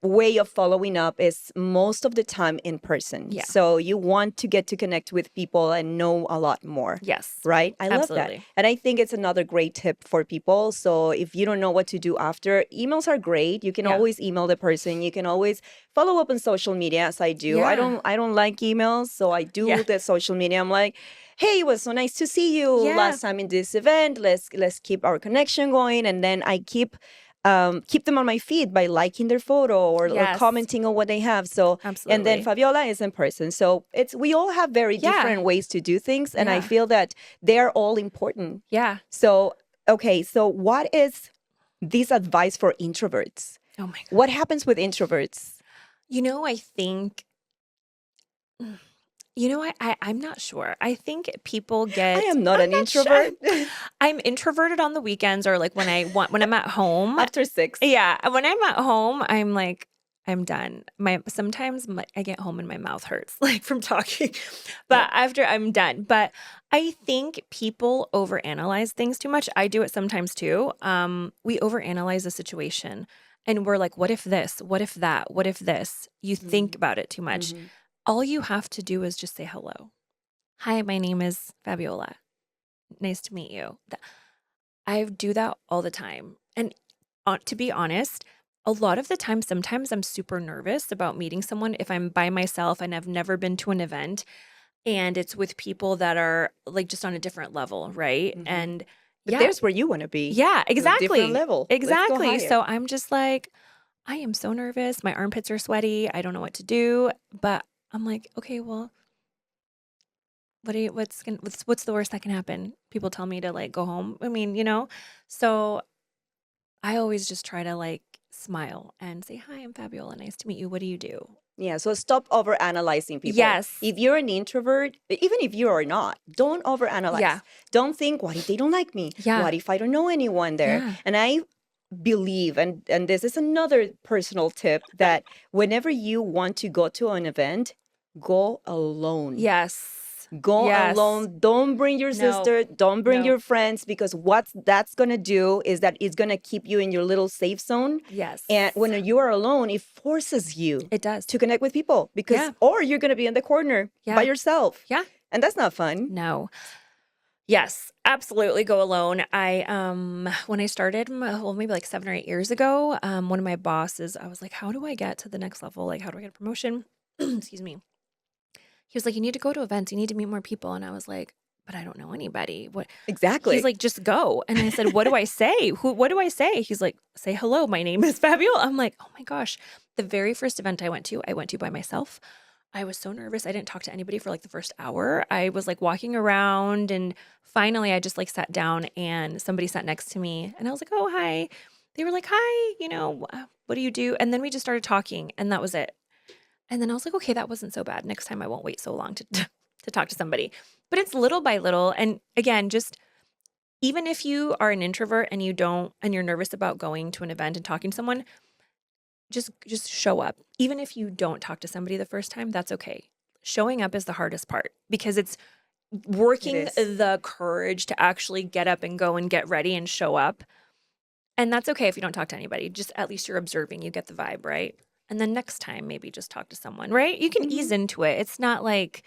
way of following up is most of the time in person. Yeah. So you want to get to connect with people and know a lot more. Yes. Right? I love that. Absolutely. And I think it's another great tip for people. So if you don't know what to do after, emails are great. You can Yeah. always email the person. You can always follow up on social media as I do. I Yeah. don't I don't like emails, so I Yeah. do the social media. I'm like, hey, it was so nice to see you Yeah. last time in this event. Let's keep our connection going. And then I keep them on my feed by liking their photo or Yes. commenting on what they have. So, and then Absolutely. Fabiola is in person. So we all have very Yeah. different ways to do things. And I Yeah. feel that they are all important. Yeah. So, okay. So what is this advice for introverts? Oh my God. What happens with introverts? I think, mm, I'm not sure. I think people I am not I'm an not sure. introvert I'm introverted on the weekends or like when I'm at home. after 6. Yeah. When I'm at home, I'm like, I'm done. Sometimes I get home and my mouth hurts like from talking, Yeah. but after I'm done. But I think people overanalyze things too much. I do it sometimes too. We overanalyze a situation and we're like, what if this? What if that? What if this? You think about it too much. Mm-hmm. All you have to do is just say hello. Hi, my name is Fabiola. Nice to meet you. I do that all the time. And to be honest, a lot of the time, sometimes I'm super nervous about meeting someone if I'm by myself and I've never been to an event and it's with people that are like just on a different level, right? Mm-hmm. And But yeah, there's where you want to be. yeah, To a different exactly. level. Let's go Exactly. higher. So I'm just like, I am so nervous. My armpits are sweaty. I don't know what to do. But I'm like, okay, well, what's the worst that can happen? People tell me to like go home. I mean, so I always just try to like smile and say, hi, I'm Fabiola. Nice to meet you. What do you do? Yeah, so stop overanalyzing people. Yes. If you're an introvert, even if you are not, don't overanalyze. Yeah. Don't think, what if they don't like me? Yeah. What if I don't know anyone there? Yeah. And I believe, and this is another personal tip, that whenever you want to go to an event, go alone. Yes. Go Yes. alone. Don't bring your sister. Don't bring your friends, because what that's going to do is that it's going to keep you in your little safe zone. Yes. And when you are alone, it forces you It does. to connect with people, because or you're going to be in the corner by yourself. Yeah. And that's not fun. No. Yes, absolutely go alone. I when I started, maybe like 7 or 8 years ago, one of my bosses, I was like, how do I get to the next level? Like, how do I get a promotion? Excuse me. He was like, you need to go to events. You need to meet more people. And I was like, but I don't know anybody. What? Exactly. He's like, just go. And I said, what do I say? What do I say? He's like, say hello. My name is Fabiola. I'm like, oh my gosh. The very first event I went to by myself. I was so nervous. I didn't talk to anybody for like the first hour. I was like walking around, and finally I just like sat down, and somebody sat next to me, and I was like, oh, hi. They were like, hi, what do you do? And then we just started talking, and that was it. And then I was like, okay, that wasn't so bad. Next time I won't wait so long to talk to somebody. But it's little by little. And again, just even if you are an introvert and you're nervous about going to an event and talking to someone, just show up. Even if you don't talk to somebody the first time, that's okay. Showing up is the hardest part, because it's working the courage to actually get up and go and get ready and show up. And that's okay if you don't talk to anybody. Just at least you're observing. You get the vibe, right? And then next time, maybe just talk to someone, right? You can ease into it. It's not like,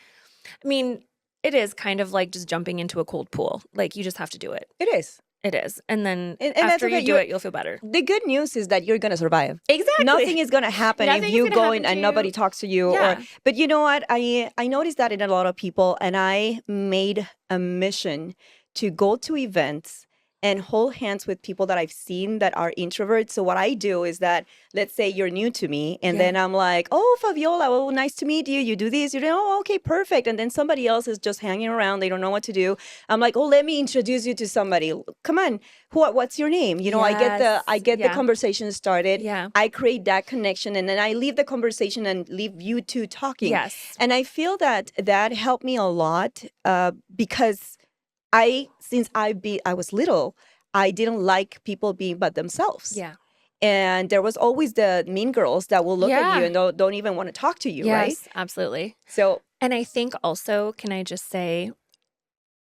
I mean, it is kind of like just jumping into a cold pool. Like, you just have to do it. It is. It is. And then and after you do it, you'll feel better. The good news is that you're going to survive. Exactly. Nothing is going to happen if you go in and nobody talks to you. Yeah. But you know what? I noticed that in a lot of people, and I made a mission to go to events and hold hands with people that I've seen that are introverts. So what I do is that, let's say you're new to me, and then I'm like, oh, Fabiola, well, nice to meet you. You do this, oh, okay, perfect. And then somebody else is just hanging around. They don't know what to do. I'm like, oh, let me introduce you to somebody. Come on, what's your name? I get the conversation started. Yeah. I create that connection, and then I leave the conversation and leave you two talking. Yes. And I feel that helped me a lot, because since I was little, I didn't like people being by themselves. Yeah. And there was always the mean girls that will look at you and don't even want to talk to you, right? Yes, absolutely. So, and I think also, can I just say,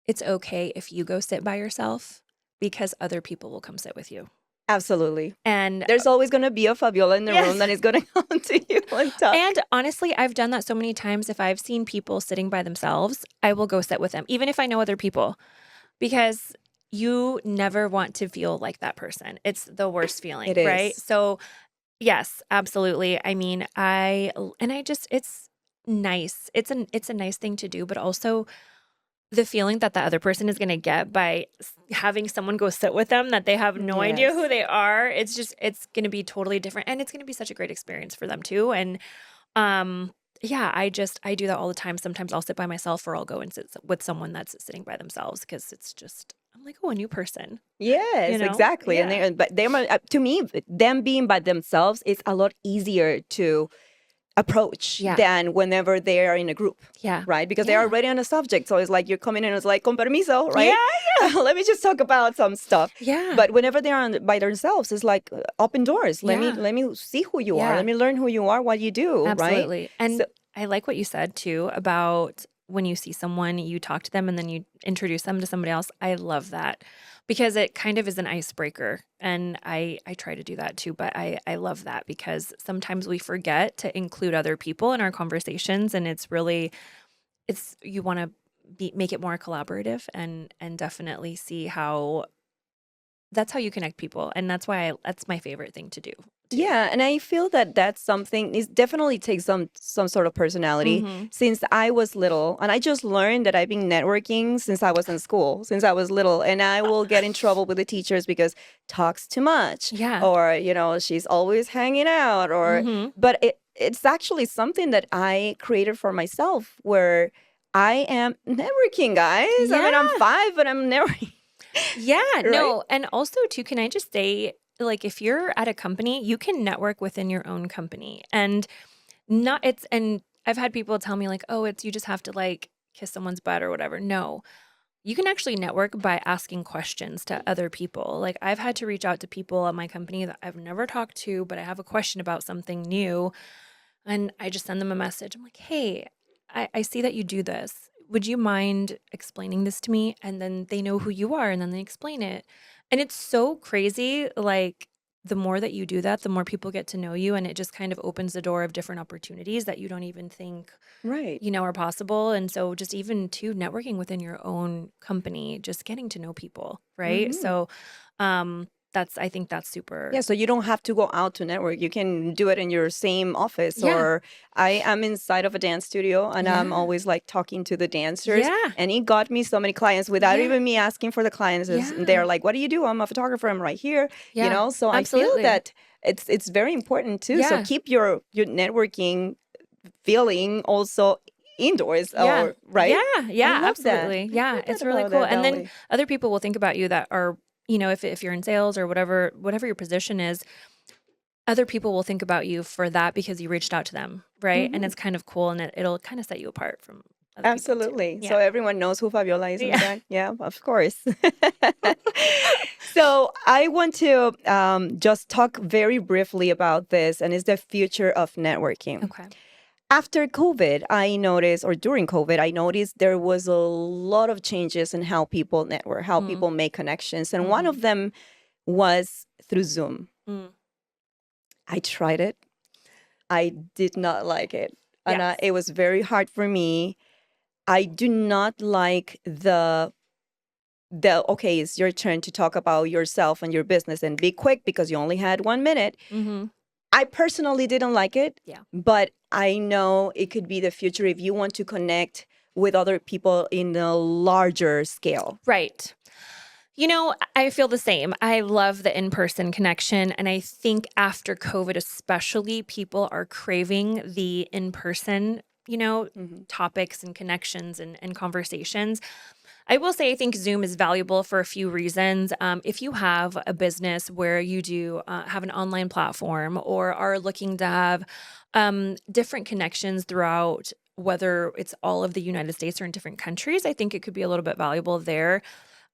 it's okay if you go sit by yourself, because other people will come sit with you. Absolutely. And there's always going to be a Fabiola in the room that is going to come to you and talk. And honestly, I've done that so many times. If I've seen people sitting by themselves, I will go sit with them, even if I know other people, because you never want to feel like that person. It's the worst feeling, right? So yes, absolutely. I mean, it's nice. It's a nice thing to do, but also the feeling that the other person is going to get by having someone go sit with them that they have no idea who they are. It's going to be totally different, and it's going to be such a great experience for them too. And I do that all the time. Sometimes I'll sit by myself, or I'll go and sit with someone that's sitting by themselves, because it's just, I'm like, oh, a new person. Yes, exactly. Yeah. And to me, them being by themselves is a lot easier to approach than whenever they are in a group. Yeah. Right? Because they're already on a subject. So it's like you're coming in and it's like, con permiso, right? Yeah. Let me just talk about some stuff. Yeah. But whenever they're by themselves, it's like open doors. Let me see who you are. Let me learn who you are, what you do. Absolutely. Right? And I like what you said too about when you see someone, you talk to them and then you introduce them to somebody else. I love that, because it kind of is an icebreaker. And I try to do that too. But I love that, because sometimes we forget to include other people in our conversations. And you want to make it more collaborative, and definitely see how that's how you connect people. And that's that's my favorite thing to do. Yeah, and I feel that that's something, it definitely takes some sort of personality. Since I was little, and I just learned that I've been networking since I was in school, since I was little, and I will get in trouble with the teachers because talks too much, or she's always hanging out, or but it's actually something that I created for myself, where I am networking, guys. I mean, I'm 5, but I'm networking. Yeah, no, and also too, can I just say, like, if you're at a company, you can network within your own company. And Not it's and I've had people tell me like, "Oh, it's you just have to like kiss someone's butt or whatever." No. You can actually network by asking questions to other people. Like I've had to reach out to people at my company that I've never talked to, but I have a question about something new. And I just send them a message. I'm like, hey, I see that you do this. Would you mind explaining this to me? And then they know who you are and then they explain it. And it's so crazy. Like the more that you do that, the more people get to know you. And it just kind of opens the door of different opportunities that you don't even think Right. are possible. And so just even to networking within your own company, just getting to know people, right? Mm-hmm. So I think that's super. Yeah, so you don't have to go out to network. You can do it in your same office. Yeah. Or I am inside of a dance studio and I'm Yeah. always like talking to the dancers. Yeah. And it got me so many clients without Yeah. even me asking for the clients. They're Yeah. like, "What do you do?" "I'm a photographer. I'm right here." Yeah. So I feel Absolutely. that it's very important too. So Yeah. keep your networking feeling also indoors Yeah. or right. Yeah. I Yeah. love that. Absolutely. I Yeah. love that It's really about cool. that, And then Dolly. other people will think about you that are, if you're in sales or whatever your position is, other people will think about you for that because you reached out to them, right? And Mm-hmm. it's kind of cool and it'll kind of set you apart from other people too. Absolutely. So Yeah. everyone knows who Fabiola is in the Yeah. back. Yeah, of course. So I want to just talk very briefly about this, and it's the future of networking. Okay. After COVID, I noticed, or during COVID, I noticed there was a lot of changes in how people network, how Mm. people make connections. And one Mhm. of them was through Zoom. Mm. I tried it. I did not like it. And Yes. it was very hard for me. I do not like okay, it's your turn to talk about yourself and your business and be quick because you only had 1 minute. Mhm. I personally didn't like it, Yeah. but I know it could be the future if you want to connect with other people in a larger scale. Right. I feel the same. I love the in-person connection. And I think after COVID, especially, people are craving the in-person, Mhm. topics and connections and conversations. I will say I think Zoom is valuable for a few reasons. If you have a business where you do have an online platform or are looking to have different connections throughout, whether it's all of the United States or in different countries, I think it could be a little bit valuable there.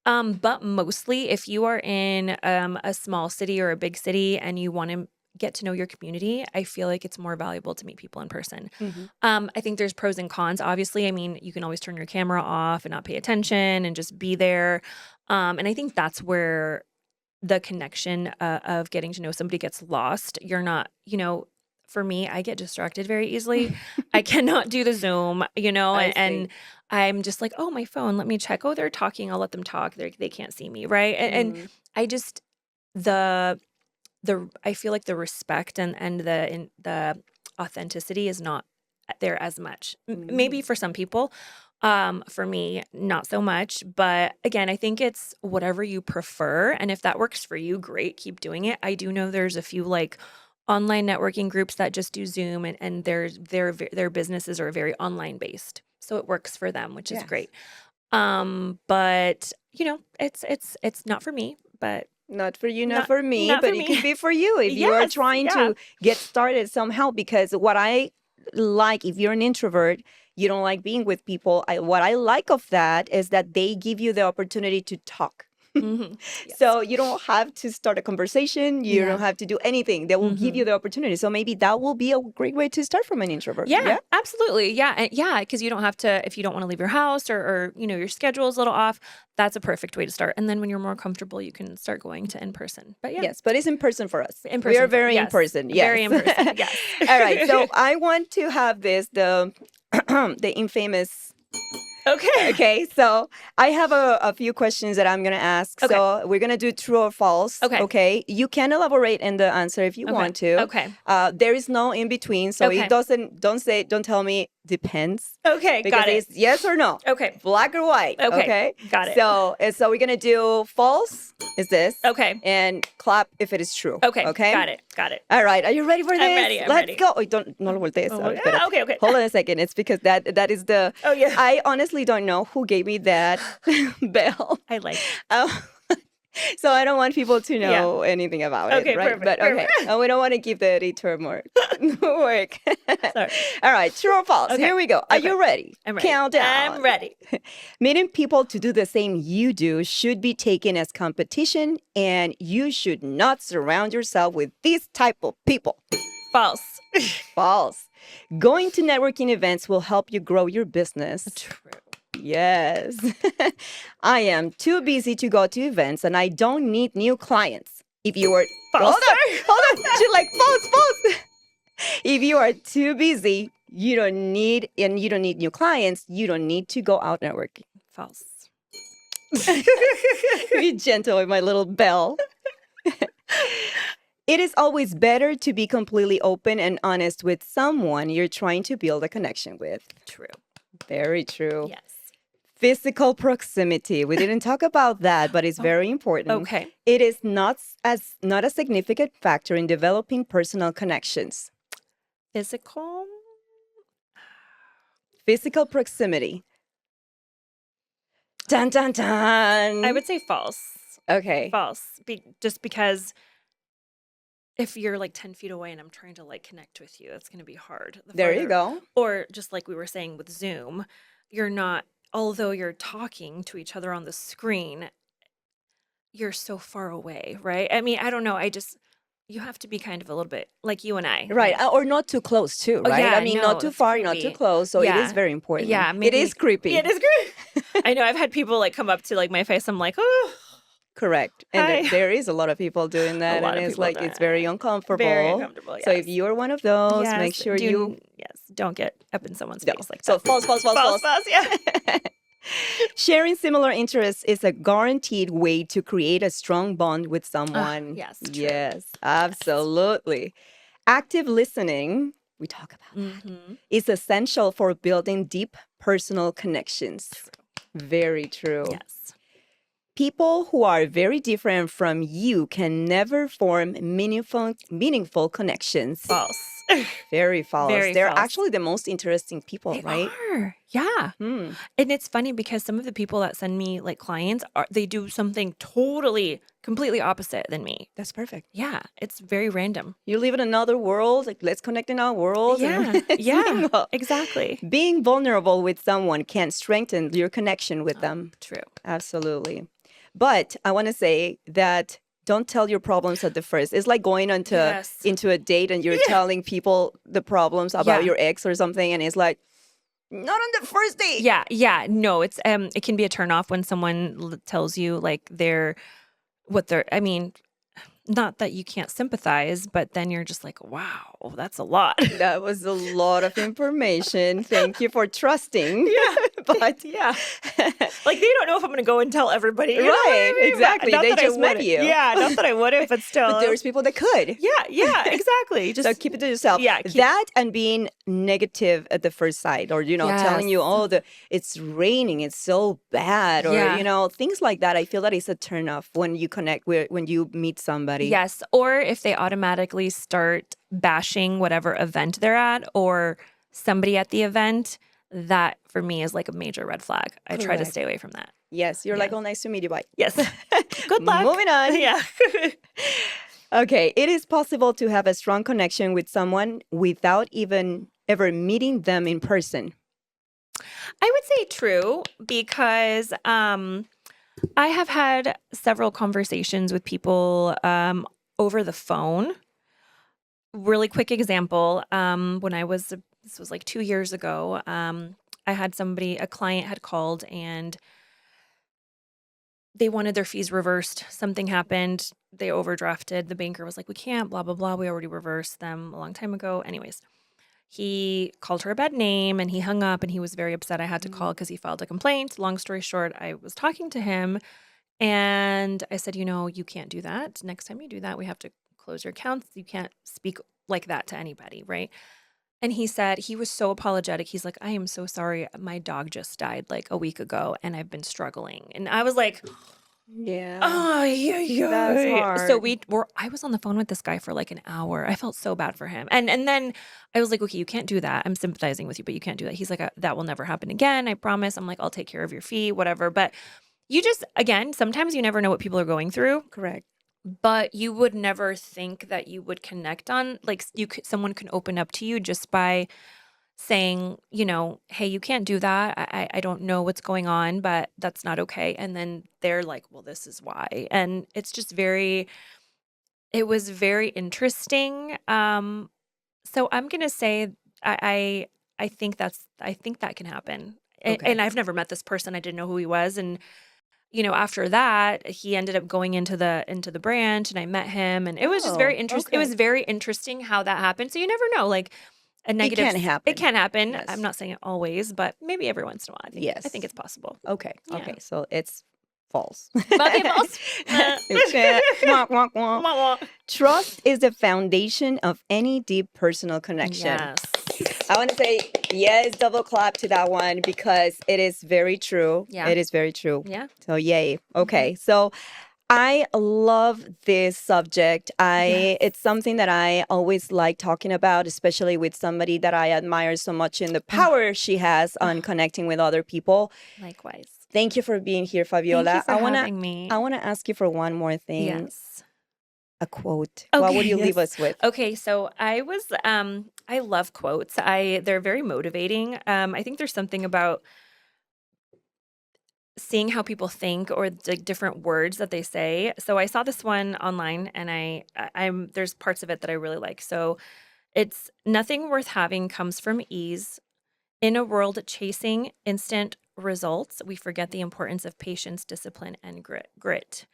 But mostly, if you are in a small city or a big city and you want to get to know your community, I feel like it's more valuable to meet people in person. Mhm. I think there's pros and cons. Obviously, I mean, you can always turn your camera off and not pay attention and just be there. And I think that's where the connection of getting to know somebody gets lost. You're not, for me, I get distracted very easily. I cannot do the Zoom, I and see. I'm just like, oh, my phone, let me check. Oh, they're talking. I'll let them talk. They can't see me. Right. And Mm, I just, the, I feel like the respect and the authenticity is not there as much. Maybe mm. for some people, for me, not so much. But again, I think it's whatever you prefer. And if that works for you, great, keep doing it. I do know there's a few like online networking groups that just do Zoom and their businesses are very online based. So it works for them, which is Yes. great. But it's not for me, but Not for you, not not for me, not but for it me. could be for you if you are Yes, trying yeah. to get started somehow. Because what I like, if you're an introvert, you don't like being with people. What I like of that is that they give you the opportunity to talk. Mhm. Yes. So you don't have to start a conversation. You Yeah. don't have to do anything. They will give you Mhm. the opportunity. So maybe that will be a great way to start from an introvert. Yeah, Yeah. absolutely. Yeah, and yeah, because you don't have to if you don't wanna leave your house or, your schedule is a little off, that's a perfect way to start. And then when you're more comfortable, you can start going to in person. But yeah, Yes, but it's in person for us. in We are person for very in yes, person. Yes. very in person. Yes. All right. So I want to have the the infamous. Okay. Okay, so I have a few questions that I'm gonna ask. Okay. So we're gonna do true or false. Okay. Okay, you can elaborate in the answer if you Okay. want to. Okay. There is no in between, so it Okay. doesn't. Don't tell me depends Okay, because got it. it's yes or no, Okay. black or white. Okay, Okay, got it. so we're gonna do false. Is this Okay. and clap if it is true. Okay, Okay. got it, got it. All right, are you ready for I'm this? ready, I'm Let's ready. go. Oh, don't no lo voltees. Oh, Espérate. okay, okay. Hold on a second. It's because that is the. Oh, yeah. I honestly don't know who gave me that bell. I like Um, So I don't want people to Yeah. know anything about it, Okay, right? perfect, But okay, perfect. we don't want to give the editor more work. Sorry. All right, true or false? Okay. Here we go. Are Okay. you ready? I'm ready. Countdown. I'm ready. Meeting people to do the same you do should be taken as competition, and you should not surround yourself with these type of people. False. False. Going to networking events will help you grow your business. True. Yes. I am too busy to go to events and I don't need new clients. If you are False. hold on. She's like false. If you are too busy, you don't need new clients, you don't need to go out networking. False. Be gentle with my little bell. It is always better to be completely open and honest with someone you're trying to build a connection with. True. Very true. Yes. Physical proximity. We didn't talk about that, but it's very important. Okay. It is not a significant factor in developing personal connections. Physical. Physical proximity. Dun dun dun. I would say false. Okay. False. Just because if you're like 10 feet away and I'm trying to like connect with you, it's going to be hard. There you go. Or just like we were saying with Zoom, you're not, although you're talking to each other on the screen, you're so far away, right? I mean, I don't know. You have to be kind of a little bit like you and I. Right. Or not too close too, Oh, right? yeah, I mean, no, not too that's far, not too creepy. close. So it Yeah. is very important. Yeah, It maybe- is creepy. Yeah, it is creepy. I know I've had people like come up to like my face. I'm like, oh, Correct. And Hi. there is a lot of people doing that. lot And of it's people like, do it's very it. uncomfortable. Very uncomfortable. So if yes. you're one of those, Yes, make sure you. Yes, don't get up in someone's No. face like So that. false. Yeah. Sharing similar interests is a guaranteed way to create a strong bond with someone. yes, true. Yes, absolutely. Active listening, we talk about that, Mhm. is essential for building deep personal connections. Very true. Yes. People who are very different from you can never form meaningful connections. False. Very false. Very They're false. actually the most interesting people, They right? are. Yeah. Hmm. And it's funny because some of the people that send me like clients they do something completely opposite than me. That's perfect. Yeah. It's very random. You live in another world. Like, let's connect in our world. Yeah. Yeah. Meanwhile, Exactly. being vulnerable with someone can strengthen your connection with them. True. Absolutely. But I want to say that don't tell your problems at the first. It's like going Yes. into a date and you're telling people the problems about Yeah. your ex or something, and it's like, not on the first date. Yeah. Yeah. No, it's it can be a turnoff when someone tells you like I mean, not that you can't sympathize, but then you're just like, wow, that's a lot. That was a lot of information. Thank you for trusting. Yeah. But Yeah. Like they don't know if I'm going to go and tell everybody. You know what I Right, mean? exactly. Not They that I just met wouldn't. you. Yeah, not that I would have, but still. but there's people that could. Yeah, exactly. Just So keep it to yourself. Yeah, That and being negative at the first sight, or telling you, Yes. oh, it's raining, it's so bad, or Yeah. things like that. I feel that it's a turnoff when you connect when you meet somebody. Yes, or if they automatically start bashing whatever event they're at or somebody at the event, that for me is like a major red flag. I try to Correct. stay away from that. Yes, you're like, Yes. oh, nice to meet you. Bye. Yes. Good luck. Moving on. Yeah. Okay, it is possible to have a strong connection with someone without even ever meeting them in person. I would say true because I have had several conversations with people over the phone. Really quick example, this was like 2 years ago, I had a client had called and they wanted their fees reversed. Something happened. They overdrafted. The banker was like, we can't, blah, blah, blah. We already reversed them a long time ago. Anyways, he called her a bad name and he hung up and he was very upset. I had to call because he filed a complaint. Long story short, I was talking to him and I said, you can't do that. Next time you do that, we have to close your accounts. You can't speak like that to anybody, right? And he said he was so apologetic. He's like, I am so sorry. My dog just died like a week ago and I've been struggling. And I was like, Yeah. oh, yeah. That's hard. So I was on the phone with this guy for like an hour. I felt so bad for him. And then I was like, okay, you can't do that. I'm sympathizing with you, but you can't do that. He's like, that will never happen again. I promise. I'm like, I'll take care of your fee, whatever. But You just, again, sometimes you never know what people are going through, Correct. but you would never think that you would connect on, like, someone can open up to you just by saying, hey, you can't do that. I don't know what's going on, but that's not okay. And then they're like, well, this is why. And it's just it was very interesting. So I'm gonna say I think that can happen. Okay. And I've never met this person. I didn't know who he was. And after that, he ended up going into the branch, and I met him, and it was just very interesting. It Okay. was very interesting how that happened. So you never know, like a negative. can happen. It can happen. Yes. I'm not saying it always, but maybe every once in a while. I Yes. think it's possible. Okay. Yeah. Okay. So it's false. Okay, false. Wah, wah, wah. Wah, wah. Trust is the foundation of any deep personal connection. Yes. I want to say yes, double clap to that one because it is very true. Yeah. It is very true. Yeah. So yay. Okay. So I love this subject. Yes. It's something that I always like talking about, especially with somebody that I admire so much in the power she has on connecting with other people. Likewise. Thank you for being here, Fabiola. Thank you for having me. I want to ask you for one more thing. Yes. A quote. Okay, What would you leave us with? Okay, so I love quotes. They're very motivating. I think there's something about seeing how people think or the different words that they say. So I saw this one online, and I'm there's parts of it that I really like. So it's nothing worth having comes from ease. In a world chasing instant results, we forget the importance of patience, discipline, and grit.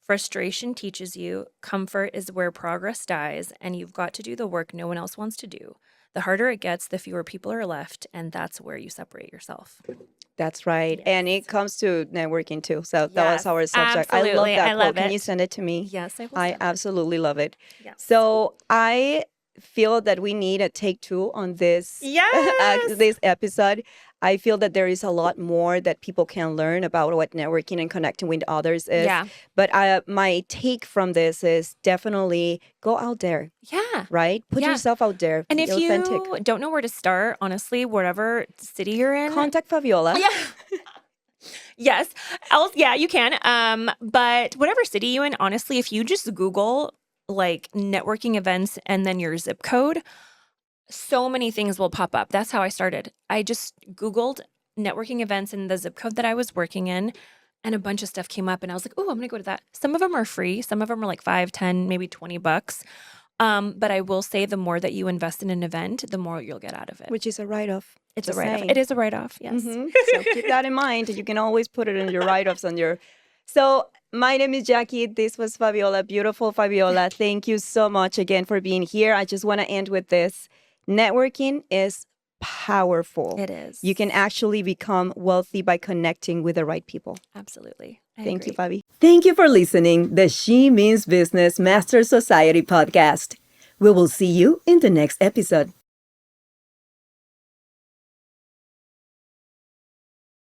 Frustration teaches you comfort is where progress dies, and you've got to do the work no one else wants to do. The harder it gets, the fewer people are left, and that's where you separate yourself. That's right. Yes. And it comes to networking too. So that was our subject. Absolutely. I love that I quote. love Can you it. send it to me? Yes, I will. I send it. absolutely love it. Yes. So I feel that we need a take two on this Yes. this episode. I feel that there is a lot more that people can learn about what networking and connecting with others is. Yeah. But my take from this is definitely go out there, Yeah. right? Put Yeah. yourself out there. And Be if authentic. you don't know where to start, honestly, whatever city you're in, Contact Fabiola. Yeah. Yes. Else, yeah, you can. But whatever city you in, honestly, if you just Google like networking events and then your zip code, so many things will pop up. That's how I started. I just Googled networking events in the zip code that I was working in, and a bunch of stuff came up, and I was like, oh, I'm going to go to that. Some of them are free. Some of them are like $5, $10, maybe $20. But I will say the more that you invest in an event, the more you'll get out of it. Which is a write-off. It's a Just write-off. saying. It is a write-off, yes. Mhm. So keep that in mind. You can always put it in your write-offs on your. So my name is Jackie. This was Fabiola, beautiful Fabiola. Thank you so much again for being here. I just want to end with this. Networking is powerful. It is. You can actually become wealthy by connecting with the right people. Absolutely. I Thank you, agree. Fabi. Thank you for listening the She Means Business Master Society podcast. We will see you in the next episode.